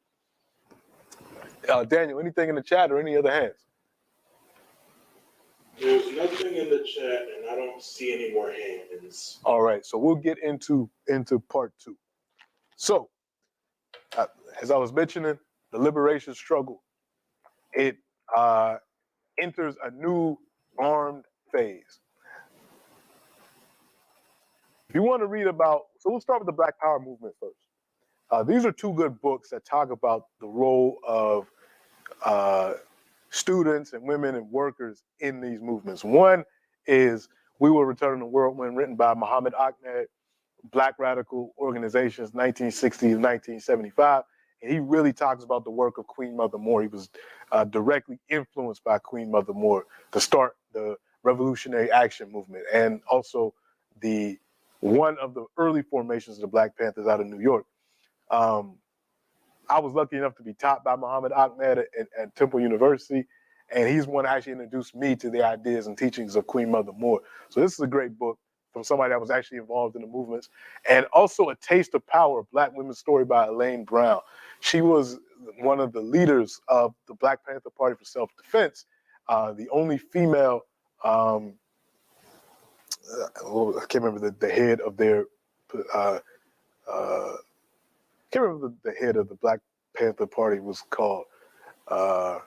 B: Daniel, anything in the chat or any other hands?
D: There's nothing in the chat, and I don't see any more hands.
B: All right, so we'll get into part 2. So, as I was mentioning, the liberation struggle, it enters a new armed phase. If you want to read about, so we'll start with the Black Power movement first. These are 2 good books that talk about the role of students and women and workers in these movements. One is We Will Return the Whirlwind, written by Muhammad Ahmed, Black Radical Organizations, 1960 to 1975. And he really talks about the work of Queen Mother Moore. He was directly influenced by Queen Mother Moore to start the Revolutionary Action Movement, and also one of the early formations of the Black Panthers out of New York. I was lucky enough to be taught by Muhammad Ahmed at Temple University, and he's one who actually introduced me to the ideas and teachings of Queen Mother Moore. So this is a great book from somebody that was actually involved in the movements. And also A Taste of Power, Black Women's Story by Elaine Brown. She was one of the leaders of the Black Panther Party for Self-Defense, the only female, I can't remember the head of their, I can't remember the head of the Black Panther Party was called. It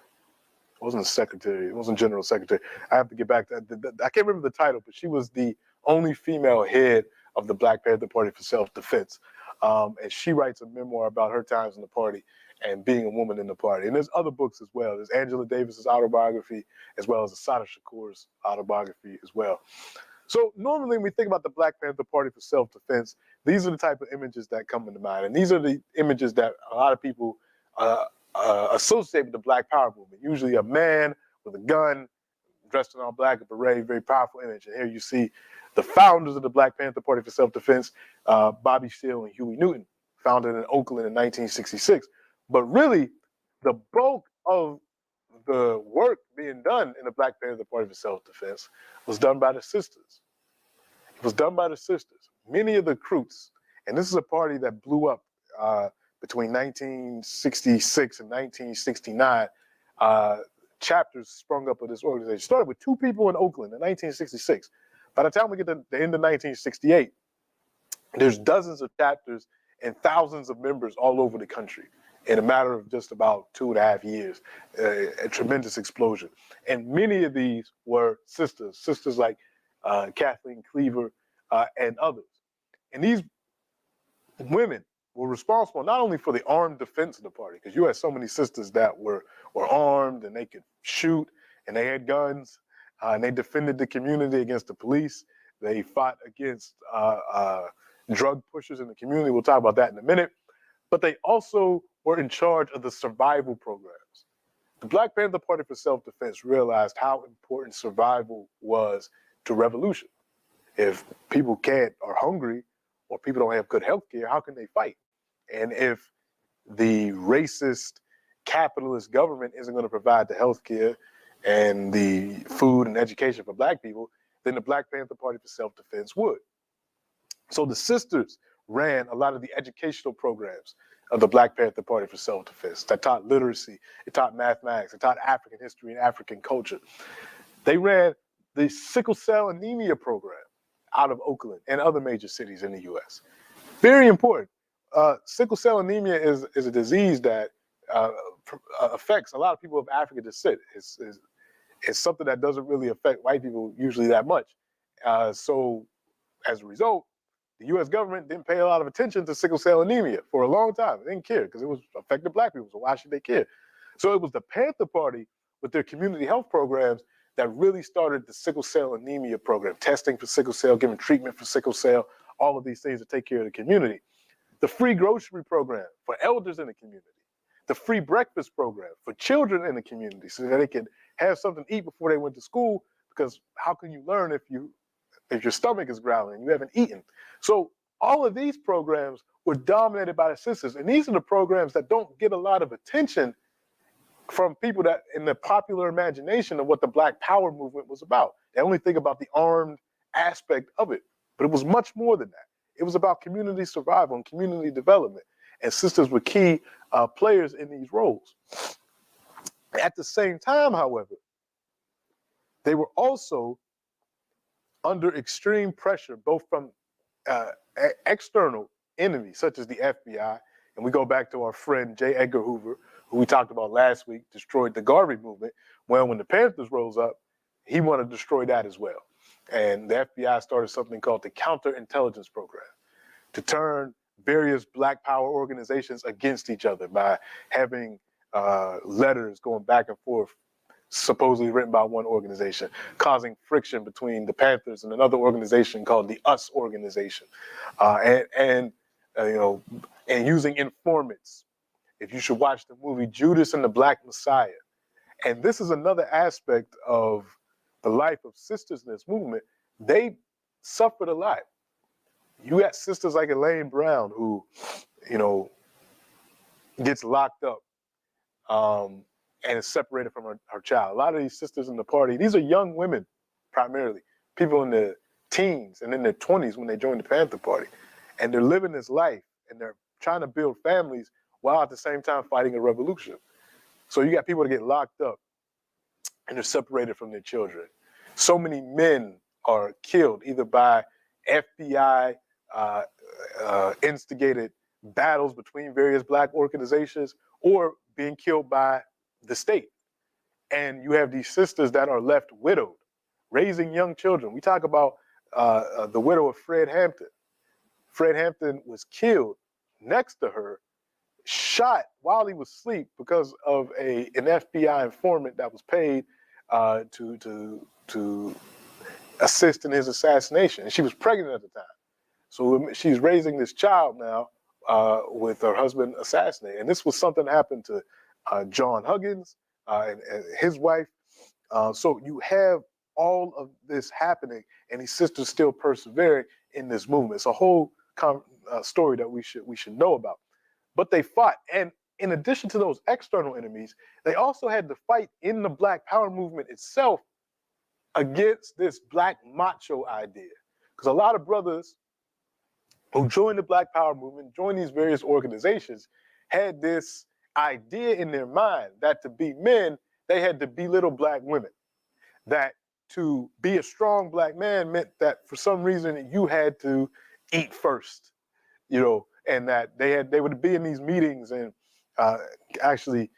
B: wasn't a secretary. It wasn't general secretary. I have to get back to that. I can't remember the title, but she was the only female head of the Black Panther Party for Self-Defense. And she writes a memoir about her times in the party and being a woman in the party. And there's other books as well. There's Angela Davis's autobiography, as well as Assata Shakur's autobiography as well. So normally when we think about the Black Panther Party for Self-Defense, these are the type of images that come into mind. And these are the images that a lot of people associate with the Black Power movement. Usually a man with a gun, dressed in all black, a beret, very powerful image. And here you see the founders of the Black Panther Party for Self-Defense, Bobby Seale and Huey Newton, founded in Oakland in 1966. But really, the bulk of the work being done in the Black Panther Party for Self-Defense was done by the sisters. It was done by the sisters. Many of the recruits And this is a party that blew up between 1966 and 1969. Chapters sprung up of this organization. It started with 2 people in Oakland in 1966. By the time we get to the end of 1968, there's dozens of chapters and thousands of members all over the country in a matter of just about 2.5 years. A tremendous explosion. And many of these were sisters like Kathleen Cleaver and others. And these women were responsible not only for the armed defense of the party, because you had so many sisters that were armed and they could shoot and they had guns and they defended the community against the police. They fought against drug pushers in the community. We'll talk about that in a minute. But they also were in charge of the survival programs. The Black Panther Party for Self-Defense realized how important survival was to revolution. If people are hungry or people don't have good health care, how can they fight? And if the racist capitalist government isn't going to provide the health care and the food and education for Black people, then the Black Panther Party for Self-Defense would. So the sisters ran a lot of the educational programs of the Black Panther Party for Self-Defense that taught literacy, it taught mathematics, it taught African history and African culture. They ran the sickle cell anemia program out of Oakland and other major cities in the U.S. Very important. Sickle cell anemia is a disease that affects a lot of people of African descent. It's something that doesn't really affect white people usually that much. So as a result, the U.S. government didn't pay a lot of attention to sickle cell anemia for a long time. They didn't care because it was affecting Black people, so why should they care? So it was the Panther Party with their community health programs that really started the sickle cell anemia program, testing for sickle cell, giving treatment for sickle cell, all of these things to take care of the community. The free grocery program for elders in the community. The free breakfast program for children in the community so that they could have something to eat before they went to school, because how can you learn if your stomach is growling and you haven't eaten? So all of these programs were dominated by the sisters. And these are the programs that don't get a lot of attention from people that in the popular imagination of what the Black Power movement was about. They only think about the armed aspect of it, but it was much more than that. It was about community survival and community development. And sisters were key players in these roles. At the same time, however, they were also under extreme pressure, both from external enemies, such as the FBI, and we go back to our friend J. Edgar Hoover, who we talked about last week, destroyed the Garvey movement. Well, when the Panthers rose up, he wanted to destroy that as well. And the FBI started something called the Counterintelligence Program to turn various Black Power organizations against each other by having letters going back and forth, supposedly written by one organization, causing friction between the Panthers and another organization called the US organization, and using informants. If you should watch the movie Judas and the Black Messiah. And this is another aspect of the life of sisters in this movement. They suffered a lot. You got sisters like Elaine Brown who, gets locked up and is separated from her child. A lot of these sisters in the party, these are young women primarily, people in their teens and in their 20s when they joined the Panther Party. And they're living this life and they're trying to build families while at the same time fighting a revolution. So you got people that get locked up and they're separated from their children. So many men are killed either by FBI instigated battles between various Black organizations or being killed by the state. And you have these sisters that are left widowed, raising young children. We talk about the widow of Fred Hampton. Fred Hampton was killed next to her, shot while he was asleep because of an FBI informant that was paid to assist in his assassination. And she was pregnant at the time. So she's raising this child now with her husband assassinated. And this was something that happened to John Huggins and his wife. So you have all of this happening and these sisters still persevering in this movement. It's a whole story that we should know about. But they fought. And in addition to those external enemies, they also had to fight in the Black Power movement itself against this Black macho idea. Because a lot of brothers who joined the Black Power movement, joined these various organizations, had this idea in their mind that to be men, they had to belittle black women. That to be a strong black man meant that for some reason you had to eat first, and that they would be in these meetings, and actually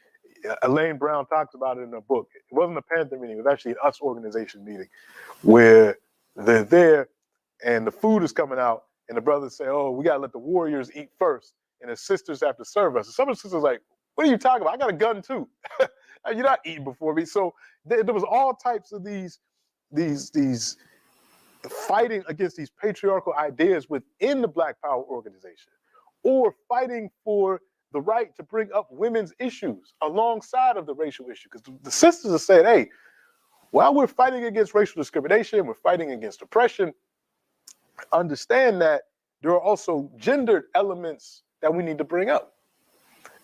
B: Elaine Brown talks about it in her book. It wasn't a Panther meeting, it was actually an US organization meeting where they're there and the food is coming out and the brothers say, oh, we gotta let the warriors eat first and the sisters have to serve us. And some of the sisters are like, what are you talking about? I got a gun too. You're not eating before me. So there was all types of these fighting against these patriarchal ideas within the Black Power organization, or fighting for the right to bring up women's issues alongside of the racial issue. Because the sisters are saying, hey, while we're fighting against racial discrimination, we're fighting against oppression, understand that there are also gendered elements that we need to bring up.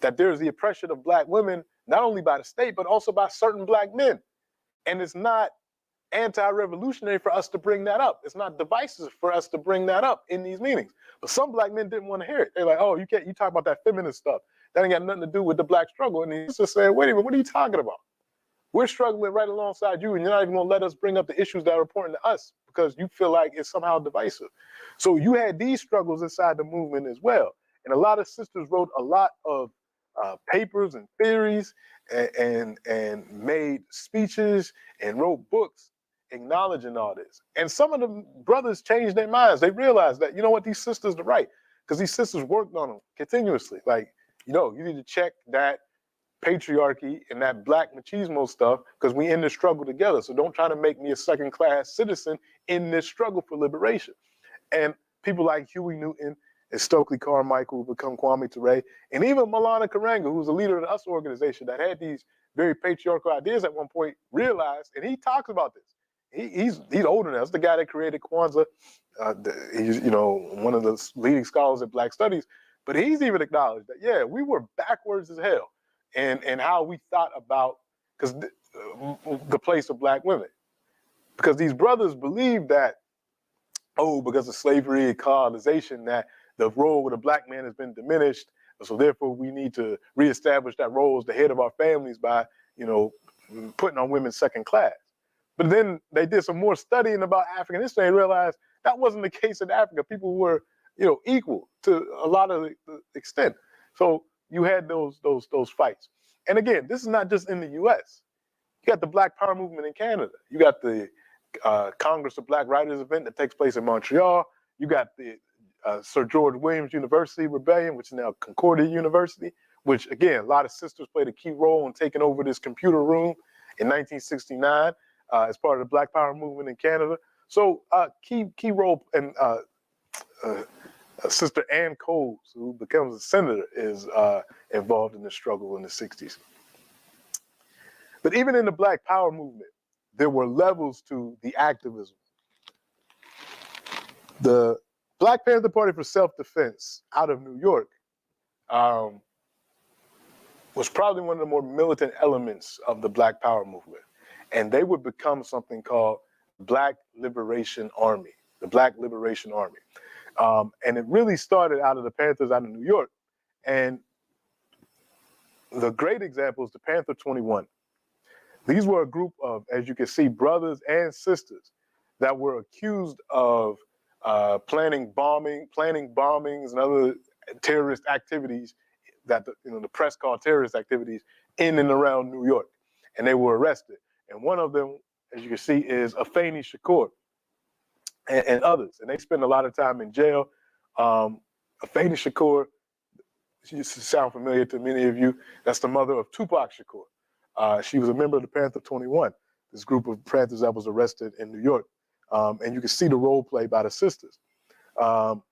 B: That there's the oppression of black women, not only by the state, but also by certain black men. And it's not anti-revolutionary for us to bring that up. It's not divisive for us to bring that up in these meetings. But some black men didn't want to hear it. They're like, oh, you talk about that feminist stuff. That ain't got nothing to do with the black struggle. And he's just saying, wait a minute, what are you talking about? We're struggling right alongside you, and you're not even gonna let us bring up the issues that are important to us because you feel like it's somehow divisive. So you had these struggles inside the movement as well. And a lot of sisters wrote a lot of papers and theories and made speeches and wrote books acknowledging all this. And some of the brothers changed their minds. They realized that, you know what, these sisters are right, because these sisters worked on them continuously. Like, you need to check that patriarchy and that black machismo stuff because we in this struggle together. So don't try to make me a second-class citizen in this struggle for liberation. And people like Huey Newton and Stokely Carmichael, who become Kwame Ture, and even Malana Karanga, who's a leader of the US organization that had these very patriarchal ideas at one point, realized, and he talks about this. He's older now. That's the guy that created Kwanzaa. He's one of the leading scholars in Black Studies. But he's even acknowledged that, yeah, we were backwards as hell in how we thought about the place of black women. Because these brothers believed that, because of slavery and colonization, that the role of the black man has been diminished. So therefore, we need to reestablish that role as the head of our families by, putting on women second class. But then they did some more studying about African history and realized that wasn't the case in Africa. People were, equal to a lot of the extent. So you had those fights. And again, this is not just in the US. You got the Black Power movement in Canada. You got the Congress of Black Writers event that takes place in Montreal. You got the Sir George Williams University Rebellion, which is now Concordia University, which again, a lot of sisters played a key role in taking over this computer room in 1969 as part of the Black Power movement in Canada. So key role, and Sister Ann Coles, who becomes a senator, is involved in the struggle in the 60s. But even in the Black Power movement, there were levels to the activism. The Black Panther Party for Self-Defense out of New York was probably one of the more militant elements of the Black Power movement. And they would become something called Black Liberation Army, the Black Liberation Army. And it really started out of the Panthers out of New York. And the great example is the Panther 21. These were a group of, as you can see, brothers and sisters that were accused of planning bombings and other terrorist activities that the press called terrorist activities in and around New York. And they were arrested. And one of them, as you can see, is Afeni Shakur and others. And they spend a lot of time in jail. Afeni Shakur, she sound familiar to many of you. That's the mother of Tupac Shakur. She was a member of the Panther 21, this group of Panthers that was arrested in New York. And you can see the role play by the sisters. Part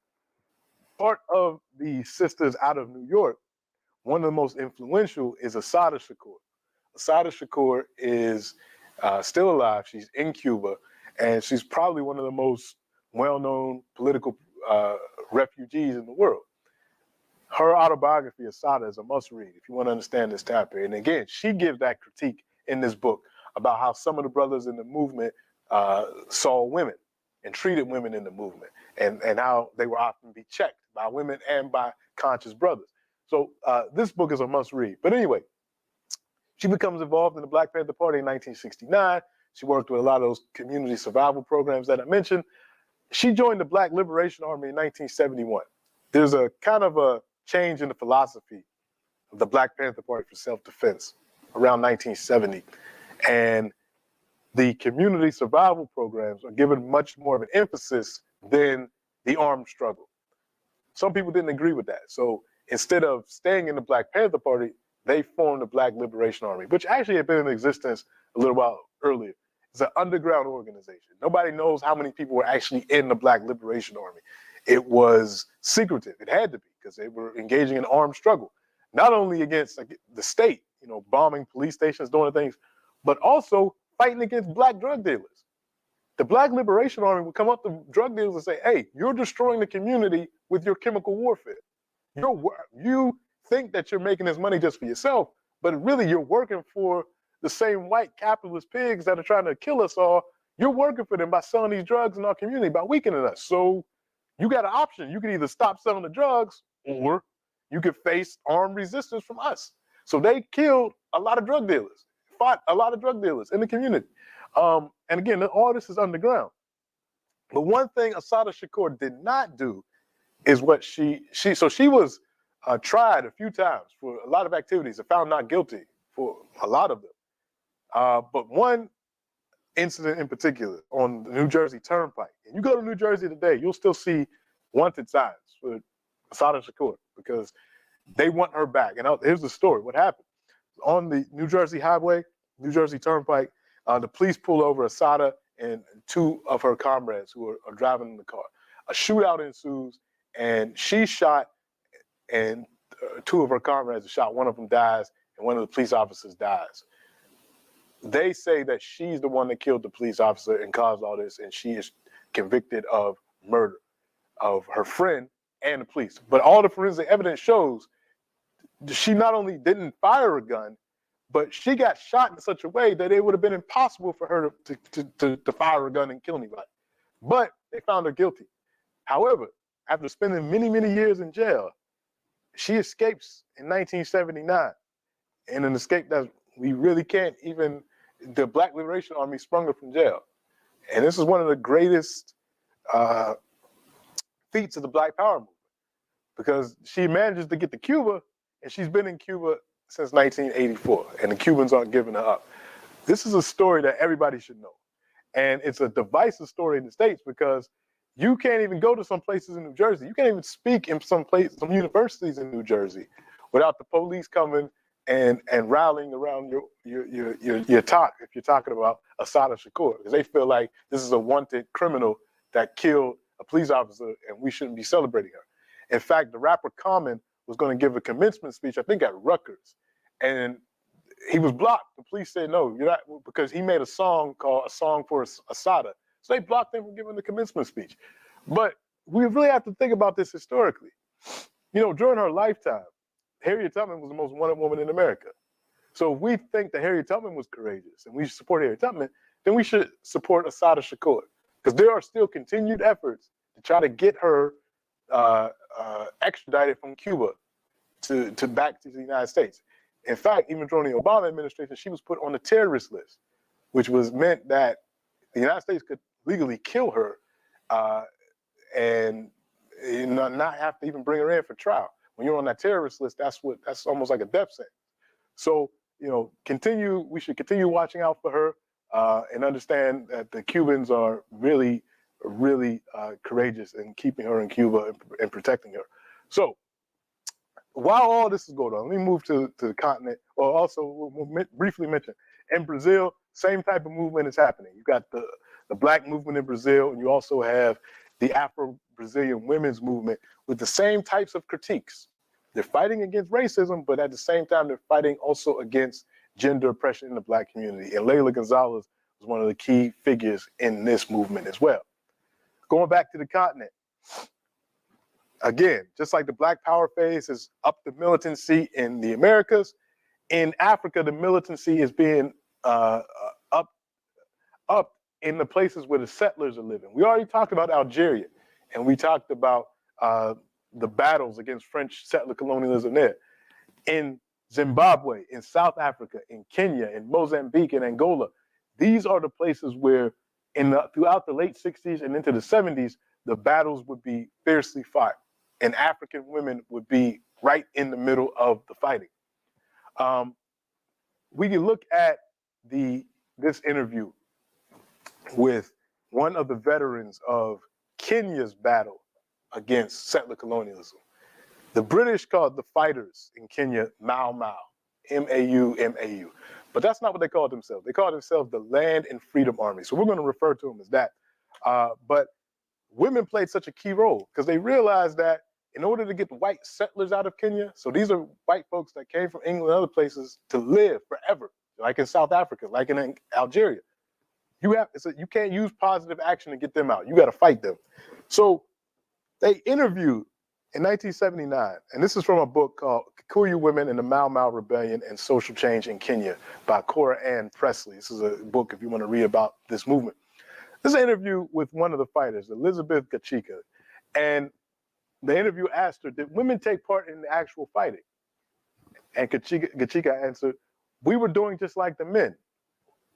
B: of the sisters out of New York, one of the most influential is Assata Shakur. Assata Shakur is still alive. She's in Cuba, and she's probably one of the most well-known political refugees in the world. Her autobiography, Assata, is a must-read if you want to understand this time period. And again, she gives that critique in this book about how some of the brothers in the movement saw women and treated women in the movement, and how they were often be checked by women and by conscious brothers. So this book is a must read. But anyway, she becomes involved in the Black Panther Party in 1969. She worked with a lot of those community survival programs that I mentioned. She joined the Black Liberation Army in 1971. There's a kind of a change in the philosophy of the Black Panther Party for self-defense around 1970. And the community survival programs are given much more of an emphasis than the armed struggle. Some people didn't agree with that. So instead of staying in the Black Panther Party, they formed the Black Liberation Army, which actually had been in existence a little while earlier. It's an underground organization. Nobody knows how many people were actually in the Black Liberation Army. It was secretive. It had to be, because they were engaging in armed struggle, not only against the state, bombing police stations, doing things, but also fighting against Black drug dealers. The Black Liberation Army would come up to drug dealers and say, hey, you're destroying the community with your chemical warfare. You think that you're making this money just for yourself, but really you're working for the same white capitalist pigs that are trying to kill us all. You're working for them by selling these drugs in our community, by weakening us. So you got an option. You can either stop selling the drugs, or you could face armed resistance from us. So they killed a lot of drug dealers, fought a lot of drug dealers in the community. And again, all this is underground. But one thing Assata Shakur did not do is what she was tried a few times for a lot of activities and found not guilty for a lot of them. But one incident in particular on the New Jersey Turnpike, and you go to New Jersey today, you'll still see wanted signs for Assata Shakur because they want her back. And here's the story. What happened? On the New Jersey highway, New Jersey Turnpike, the police pull over Assata and two of her comrades who are driving in the car. A shootout ensues, and she's shot, and two of her comrades are shot. One of them dies, and one of the police officers dies. They say that she's the one that killed the police officer and caused all this, and she is convicted of murder of her friend and the police. But all the forensic evidence shows she not only didn't fire a gun, but she got shot in such a way that it would have been impossible for her to fire a gun and kill anybody. But they found her guilty. However, after spending many, many years in jail, she escapes in 1979. And an escape that we really can't even, the Black Liberation Army sprung her from jail. And this is one of the greatest feats of the Black Power movement, because she manages to get to Cuba, and she's been in Cuba since 1984, and the Cubans aren't giving her up. This is a story that everybody should know. And it's a divisive story in the States, because you can't even go to some places in New Jersey. You can't even speak in some universities in New Jersey without the police coming and rallying around your talk, if you're talking about Assata Shakur, because they feel like this is a wanted criminal that killed a police officer and we shouldn't be celebrating her. In fact, the rapper Common was going to give a commencement speech, I think at Rutgers, and he was blocked. The police said, no, you're not, because he made a song called A Song for Assata. So they blocked him from giving the commencement speech. But we really have to think about this historically. During her lifetime, Harriet Tubman was the most wanted woman in America. So if we think that Harriet Tubman was courageous and we should support Harriet Tubman, then we should support Assata Shakur, because there are still continued efforts to try to get her extradited from Cuba to back to the United States. In fact, even during the Obama administration, she was put on the terrorist list, which was meant that the United States could legally kill her and not have to even bring her in for trial. When you're on that terrorist list, that's almost like a death sentence. So, we should continue watching out for her and understand that the Cubans are really, really courageous in keeping her in Cuba and protecting her. So while all this is going on, let me move to the continent. Or also, we'll briefly mention, in Brazil, same type of movement is happening. You got the Black movement in Brazil, and you also have the Afro-Brazilian women's movement with the same types of critiques. They're fighting against racism, but at the same time, they're fighting also against gender oppression in the Black community. And Leila Gonzalez was one of the key figures in this movement as well. Going back to the continent, again, just like the Black Power phase has upped the militancy in the Americas, in Africa, the militancy is being upped in the places where the settlers are living. We already talked about Algeria, and we talked about the battles against French settler colonialism there. In Zimbabwe, in South Africa, in Kenya, in Mozambique, in Angola, these are the places where throughout the late 60s and into the 70s, the battles would be fiercely fought, and African women would be right in the middle of the fighting. We can look at this interview with one of the veterans of Kenya's battle against settler colonialism. The British called the fighters in Kenya Mau Mau, M-A-U, but that's not what they called themselves. They called themselves the Land and Freedom Army. So we're going to refer to them as that. But women played such a key role because they realized that in order to get the white settlers out of Kenya, so these are white folks that came from England and other places to live forever, like in South Africa, like in Algeria. You can't use positive action to get them out. You got to fight them. So they interviewed in 1979, and this is from a book called Kikuyu Women in the Mau Mau Rebellion and Social Change in Kenya by Cora Ann Presley. This is a book if you want to read about this movement. This is an interview with one of the fighters, Elizabeth Gachika, and the interview asked her, did women take part in the actual fighting? And Gachika answered, we were doing just like the men.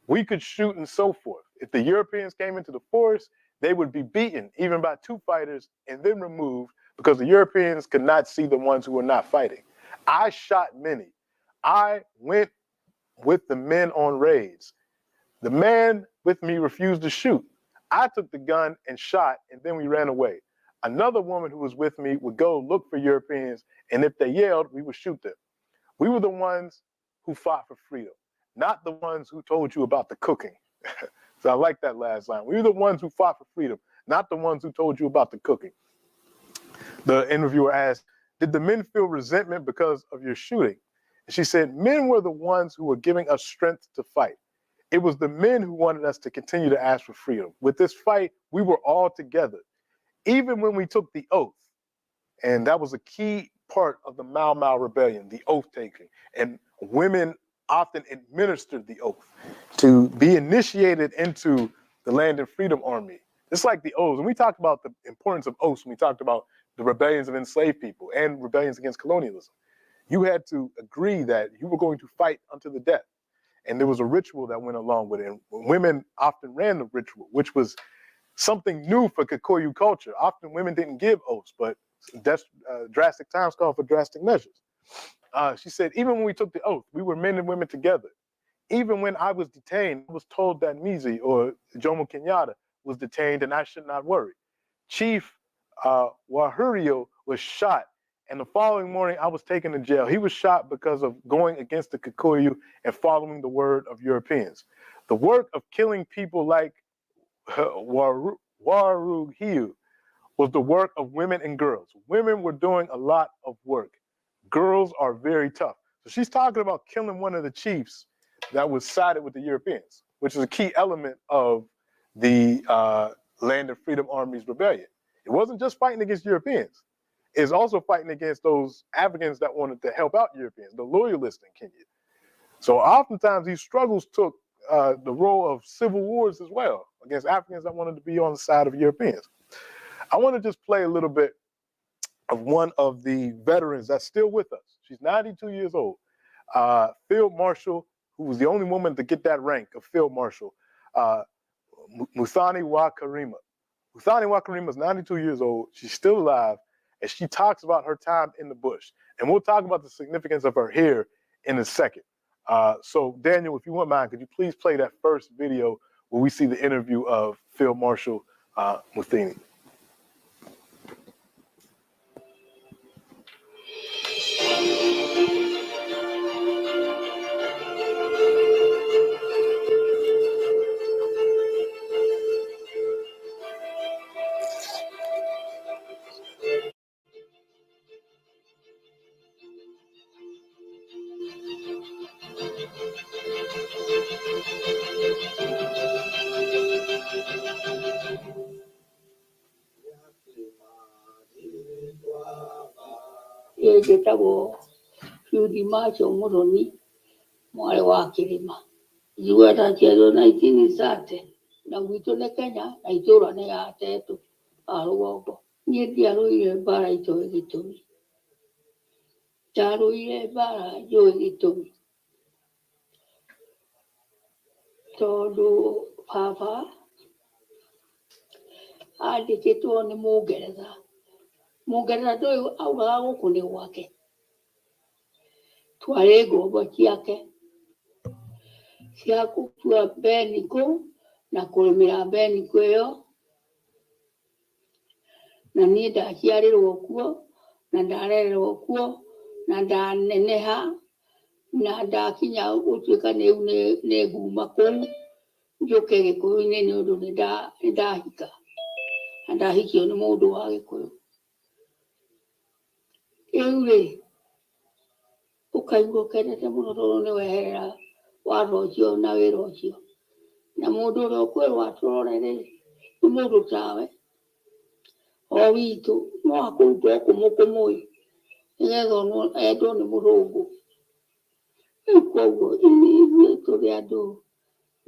B: We could shoot and so forth. If the Europeans came into the forest, they would be beaten even by two fighters and then removed because the Europeans could not see the ones who were not fighting. I shot many. I went with the men on raids. The man with me refused to shoot. I took the gun and shot, and then we ran away. Another woman who was with me would go look for Europeans, and if they yelled, we would shoot them. We were the ones who fought for freedom, not the ones who told you about the cooking. So I like that last line. We were the ones who fought for freedom, not the ones who told you about the cooking. The interviewer asked, did the men feel resentment because of your shooting? And she said, men were the ones who were giving us strength to fight. It was the men who wanted us to continue to ask for freedom. With this fight, we were all together. Even when we took the oath, and that was a key part of the Mau Mau Rebellion, the oath taking, and women often administered the oath to be initiated into the Land and Freedom Army. It's like the oaths, and we talked about the importance of oaths when we talked about the rebellions of enslaved people and rebellions against colonialism. You had to agree that you were going to fight unto the death, and there was a ritual that went along with it, and women often ran the ritual, which was something new for Kikuyu culture. Often women didn't give oaths, but drastic times call for drastic measures. She said, even when we took the oath, we were men and women together. Even when I was detained, I was told that Mizi or Jomo Kenyatta was detained and I should not worry. Chief Wahurio was shot, and the following morning I was taken to jail. He was shot because of going against the Kikuyu and following the word of Europeans. The work of killing people like Waruhiu was the work of women and girls. Women were doing a lot of work. Girls are very tough. So she's talking about killing one of the chiefs that was sided with the Europeans, which is a key element of the Land and Freedom Army's rebellion. It wasn't just fighting against Europeans. It's also fighting against those Africans that wanted to help out Europeans, the loyalists in Kenya. So oftentimes these struggles took the role of civil wars as well against Africans that wanted to be on the side of Europeans. I want to just play a little bit of one of the veterans that's still with us. She's 92 years old. Field Marshal, who was the only woman to get that rank of Field Marshal, Muthoni Wakarima. Muthoni Wakarima is 92 years old. She's still alive, and she talks about her time in the bush. And we'll talk about the significance of her here in a second. So Daniel, if you wouldn't mind, could you please play that first video where we see the interview of Field Marshal Muthoni?
E: Yetabo Shudi Moroni, Mwale wa Kilima. Ziwata Chelo 1930, na gwitũ nĩ Kenya na itũũra nĩ gatetũ a rũgongo. Niĩ ndiarũire mbara itoĩ gĩtũmi, ndarũire mbara njũĩ gĩtũmi, tondũ baba andĩkĩtwo nĩ Mũngeretha. Mũngeretha ndũĩ augaga gũkũ nĩ gwake, twarĩ ngombo ciake cia gũtua mbeni kũu na kũrĩmĩra mbeni ĩyo, na niĩ ndaciarĩrwo kuo na ndarererwo kuo na ndaneneha na ndakinya gũtuĩka rĩu nĩ nguma kũu njũke Gĩkũyũ-inĩ nĩ ũndũ nĩ ndahika na ndahikio nĩ mũndũ wa Gĩkũyũ. Rĩu rĩ, ũkaigua ũkenete mũno tondũ nĩ weherera watho ũcio na wĩra ũcio, na mũndũ ũrĩa ũkwĩrwo atũrore rĩ nĩ mũndũ tawe o witũ, no akũrutwo kũmũkũmũĩ nĩgetha endwo nĩ mũthũngũ. Rĩu koguo ithuĩ tũrĩ andũ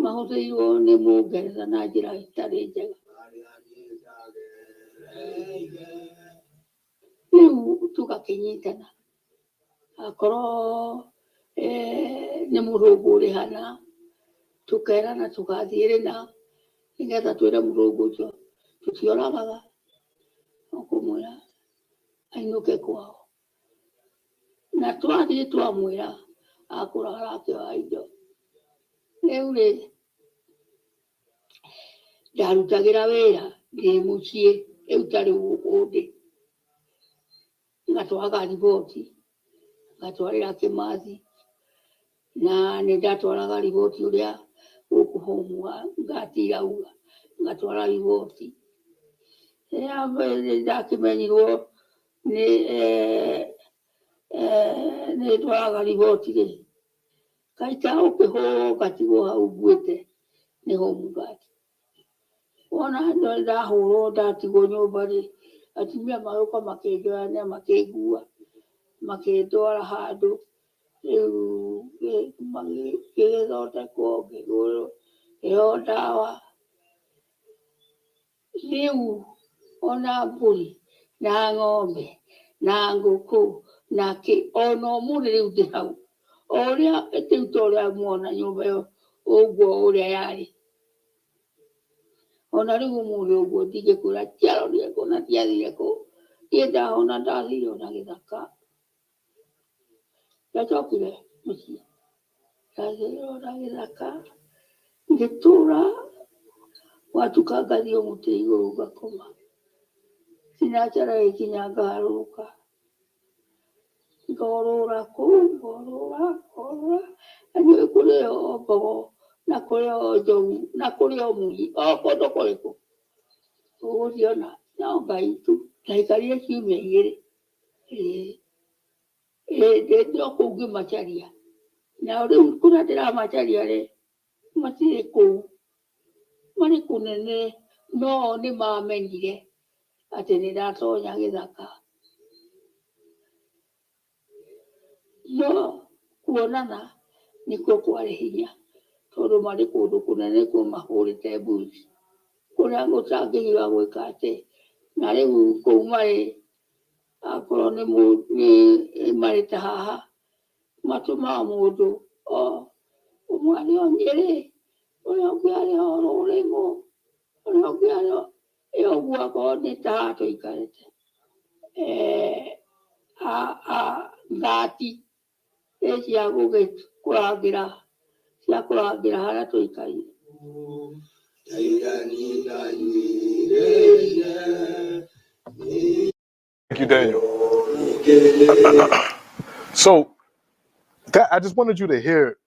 E: mahũthĩirwo nĩ Mũngeretha na njĩra itarĩ njega. Rĩu tũgakĩnyitana, akorwo nĩ mũthũngũ ũrĩ hana, tũkerana tũgathiĩ rĩna nĩgetha twĩre mũthũngũ ũcio tũtioragaga, no kũmwĩra ainũke kwao, na twathiĩ twamwĩra akũrara akĩoya indo. Rĩu rĩ, ndarutagĩra wĩra ndĩ mũciĩ rĩu tarĩ gũkũ ndĩ, ngatwaraga riboti ngatwarĩra Kĩmathi, na nĩ ndatwaraga riboti ũrĩa gũkũ home ngati irauga, ngatwara riboti. Rĩrĩa ndakĩmenyirwo nĩ ndwaraga riboti rĩ, ngaita ũkĩhũrwo ngatigwo hau nguĩte nĩ home guard. Wona ndahũrwo ndatigwo nyũmba rĩ, atumia magĩũka makĩnjoya makĩngua makĩndwara handũ, rĩu ngĩgĩthondekwo ngĩheo ndawa. Rĩu ona mbũri na ng'ombe na ngũkũ na kĩ, ona ũmũthĩ rĩu ndĩ hau o ũrĩa rĩu ta ũrĩa muona nyũmba ĩyo ũguo ũrĩa yarĩ, ona rĩu ũmũthĩ ũguo ndingĩkwĩra ciarorire kũ na ciathire kũ, niĩ ndahona ndathire ona gĩthaka. Ndacokire mũciĩ, ndathire ona gĩthaka ngĩtũra, gwatuka ngathiĩ o mũtĩ igũrũ ngakoma, thinacara gĩkinya ngarũrũka, ngorũra kũu ngorũra, na nĩũĩ kũrĩ o mbogo na kũrĩ o njogu na kũrĩ o munyi o kũndũ kũrĩkũ ũgũciona, no Ngai tu. Ndaikarire ciumia igĩrĩ, ndĩ o kũu ngĩmacaria, na rĩu kũrĩa ndĩramacaria rĩ matirĩ kũu, marĩ kũnene, no nĩ mamenyire atĩ nĩ ndatonya gĩthaka. No kuonana nĩkuo kwarĩ hinya tondũ marĩ kũndũ kũnene kũu mahũrĩte mbuci kũrĩa gũtangĩhiũha gwĩka atĩ. Na rĩu kũu marĩ, akorwo nĩ marĩ ta haha, matũmaga mũndũ ũmwe arĩ o Nyĩrĩ, ũrĩa ũngĩ arĩ o Rũrĩng'ũ, ũrĩa ũngĩ arĩ o ũguo, akorwo nĩ ta haha tũikarĩte ngati cia kũrangĩra harĩa tũikarire.
B: Thank you, Daniel. So I just wanted you to hear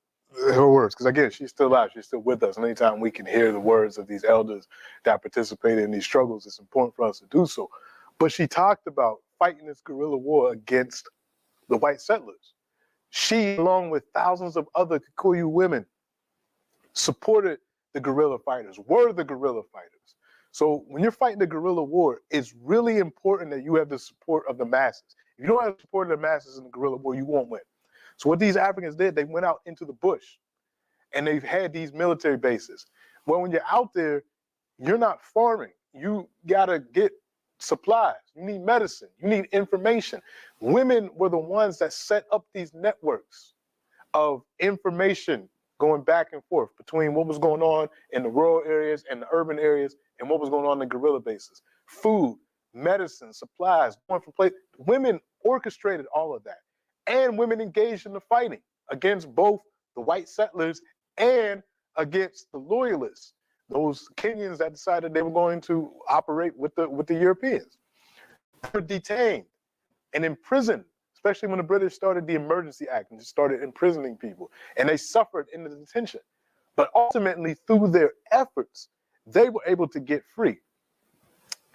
B: her words, because again, she's still alive, she's still with us. And anytime we can hear the words of these elders that participated in these struggles, it's important for us to do so. But she talked about fighting this guerrilla war against the white settlers. She, along with thousands of other Kikuyu women, supported the guerrilla fighters, were the guerrilla fighters. So when you're fighting the guerrilla war, it's really important that you have the support of the masses. If you don't have the support of the masses in the guerrilla war, you won't win. So what these Africans did, they went out into the bush and they've had these military bases. Well, when you're out there, you're not farming. You gotta get supplies. You need medicine. You need information. Women were the ones that set up these networks of information going back and forth between what was going on in the rural areas and the urban areas and what was going on in the guerrilla bases. Food, medicine, supplies, going from place. Women orchestrated all of that. And women engaged in the fighting against both the white settlers and against the loyalists, those Kenyans that decided they were going to operate with the Europeans. They were detained and imprisoned, especially when the British started the Emergency Act and just started imprisoning people. And they suffered in the detention. But ultimately, through their efforts, they were able to get free.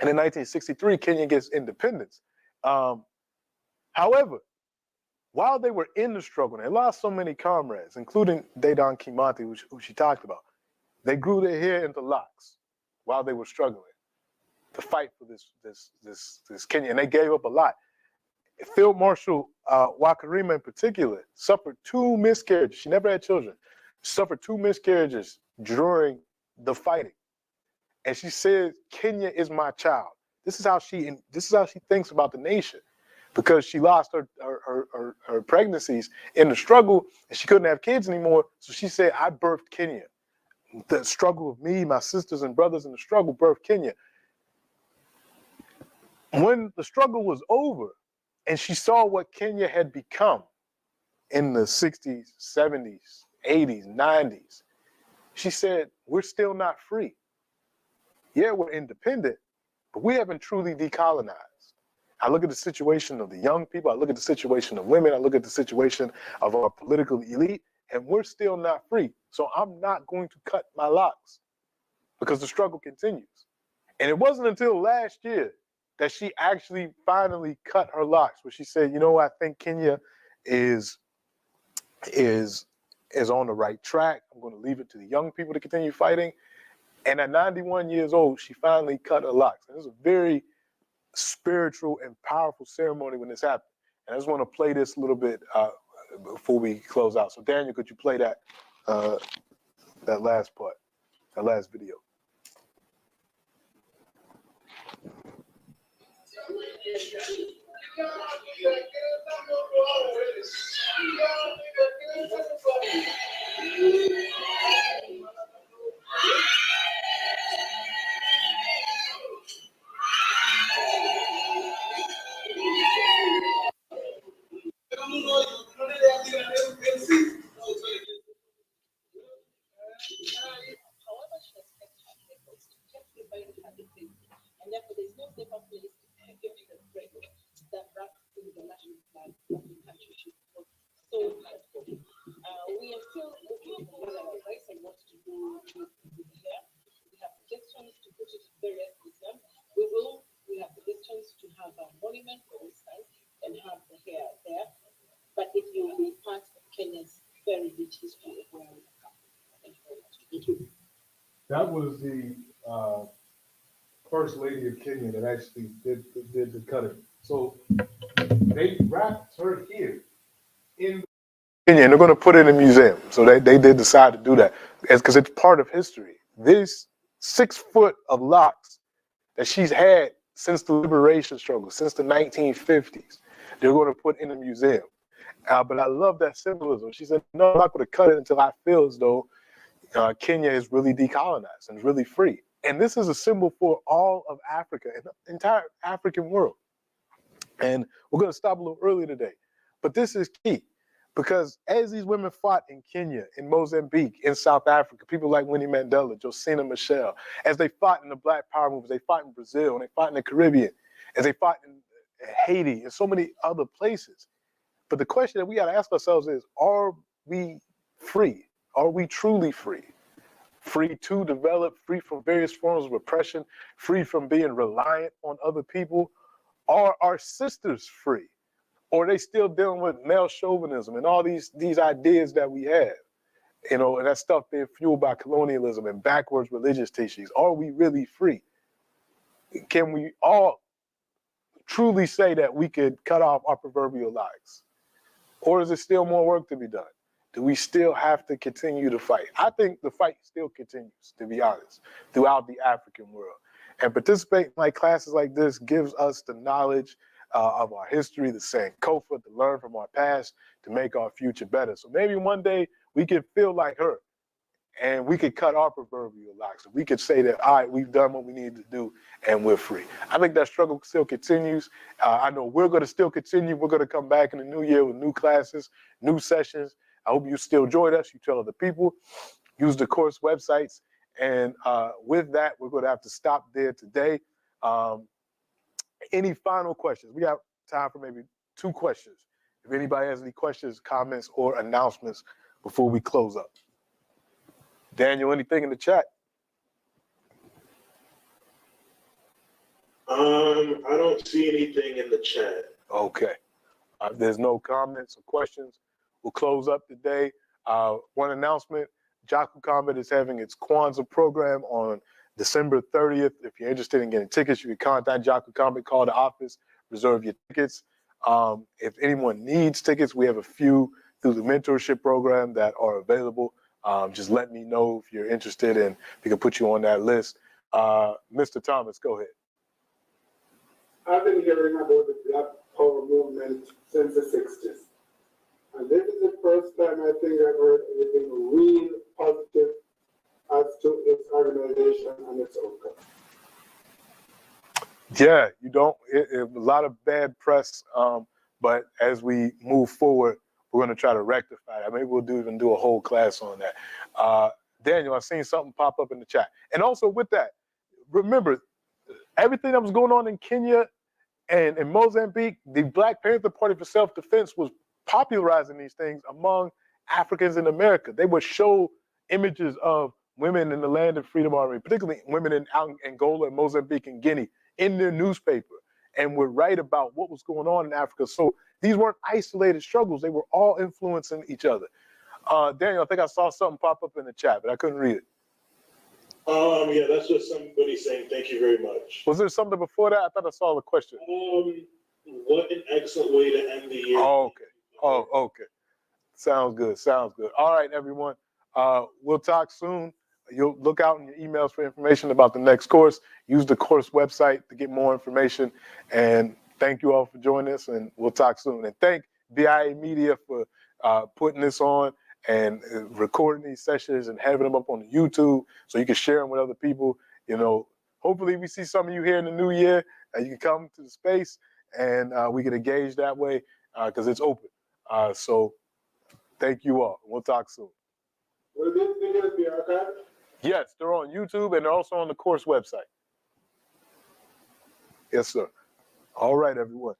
B: And in 1963, Kenya gets independence. However, while they were in the struggle, they lost so many comrades, including Dedan Kimathi, who she talked about. They grew their hair into locks while they were struggling to fight for this Kenya, and they gave up a lot. Field Marshal Wakarima in particular suffered 2 miscarriages. She never had children. Suffered 2 miscarriages during the fighting, and she said, "Kenya is my child." This is how she thinks about the nation, because she lost her pregnancies in the struggle, and she couldn't have kids anymore. So she said, "I birthed Kenya." The struggle of me, my sisters and brothers in the struggle birthed Kenya. When the struggle was over and she saw what Kenya had become in the 60s, 70s, 80s, 90s, she said, "We're still not free. Yeah, we're independent, but we haven't truly decolonized." I look at the situation of the young people, I look at the situation of women, I look at the situation of our political elite, and we're still not free. So I'm not going to cut my locks because the struggle continues. And it wasn't until last year that she actually finally cut her locks, where she said, "You know, I think Kenya is on the right track. I'm going to leave it to the young people to continue fighting." And at 91 years old, she finally cut her locks. And it was a very spiritual and powerful ceremony when this happened. And I just want to play this a little bit before we close out. So Daniel, could you play that last part, that last video? That was the first lady of Kenya that actually did the cutting. So they wrapped her here in Kenya, and they're going to put it in a museum. So they did decide to do that because it's part of history. This 6 foot of locks that she's had since the liberation struggle, since the 1950s, they're going to put in a museum. But I love that symbolism. She said, "No, I'm not going to cut it until I feel as though Kenya is really decolonized and really free." And this is a symbol for all of Africa and the entire African world. And we're going to stop a little early today, but this is key, because as these women fought in Kenya, in Mozambique, in South Africa, people like Winnie Mandela, Josina Michelle, as they fought in the Black Power movement, they fought in Brazil, and they fought in the Caribbean, as they fought in Haiti, and so many other places. But the question that we got to ask ourselves is, are we free? Are we truly free? Free to develop, free from various forms of oppression, free from being reliant on other people? Are our sisters free? Or are they still dealing with male chauvinism and all these ideas that we have? You know, and that stuff being fueled by colonialism and backwards religious teachings. Are we really free? Can we all truly say that we could cut off our proverbial locks? Or is there still more work to be done? Do we still have to continue to fight? I think the fight still continues, to be honest, throughout the African world. And participating in like classes like this gives us the knowledge of our history, the Sankofa, to learn from our past, to make our future better. So maybe one day we can feel like her and we could cut our proverbial locks. We could say that, all right, we've done what we need to do and we're free. I think that struggle still continues. I know we're going to still continue. We're going to come back in the new year with new classes, new sessions. I hope you still join us. You tell other people, use the course websites. And with that, we're going to have to stop there today. Any final questions? We got time for maybe 2 questions. If anybody has any questions, comments, or announcements before we close up. Daniel, anything in the chat?
D: I don't see anything in the chat.
B: Okay. There's no comments or questions. We'll close up today. One announcement, Jaku Combat is having its Kwanzaa program on December 30th. If you're interested in getting tickets, you can contact Jaku Combat, call the office, reserve your tickets. If anyone needs tickets, we have a few through the mentorship program that are available. Just let me know if you're interested and we can put you on that list. Mr. Thomas, go ahead.
C: I've been hearing about the Black Power movement since the 60s. And this is the first time I think I've heard anything real positive as to its organization and its outcome.
B: Yeah, you don't, a lot of bad press, but as we move forward, we're going to try to rectify that. Maybe we'll even do a whole class on that. Daniel, I've seen something pop up in the chat. And also with that, remember, everything that was going on in Kenya and in Mozambique, the Black Panther Party for Self-Defense was popularizing these things among Africans in America. They would show images of women in the Land of Freedom Army, particularly women in Angola and Mozambique and Guinea, in their newspaper, and would write about what was going on in Africa. So these weren't isolated struggles. They were all influencing each other. Daniel, I think I saw something pop up in the chat, but I couldn't read it.
D: Yeah, that's just somebody saying thank you very much.
B: Was there something before that? I thought I saw the question.
D: What an excellent way to end the year.
B: Oh, okay. Oh, okay. Sounds good. Sounds good. All right, everyone. We'll talk soon. You'll look out in your emails for information about the next course. Use the course website to get more information. And thank you all for joining us, and we'll talk soon. And thank BIA Media for putting this on and recording these sessions and having them up on YouTube so you can share them with other people. You know, hopefully we see some of you here in the new year. You can come to the space and we can engage that way because it's open. So thank you all. We'll talk soon.
C: Will these videos be archived?
B: Yes, they're on YouTube and they're also on the course website. Yes, sir. All right, everyone.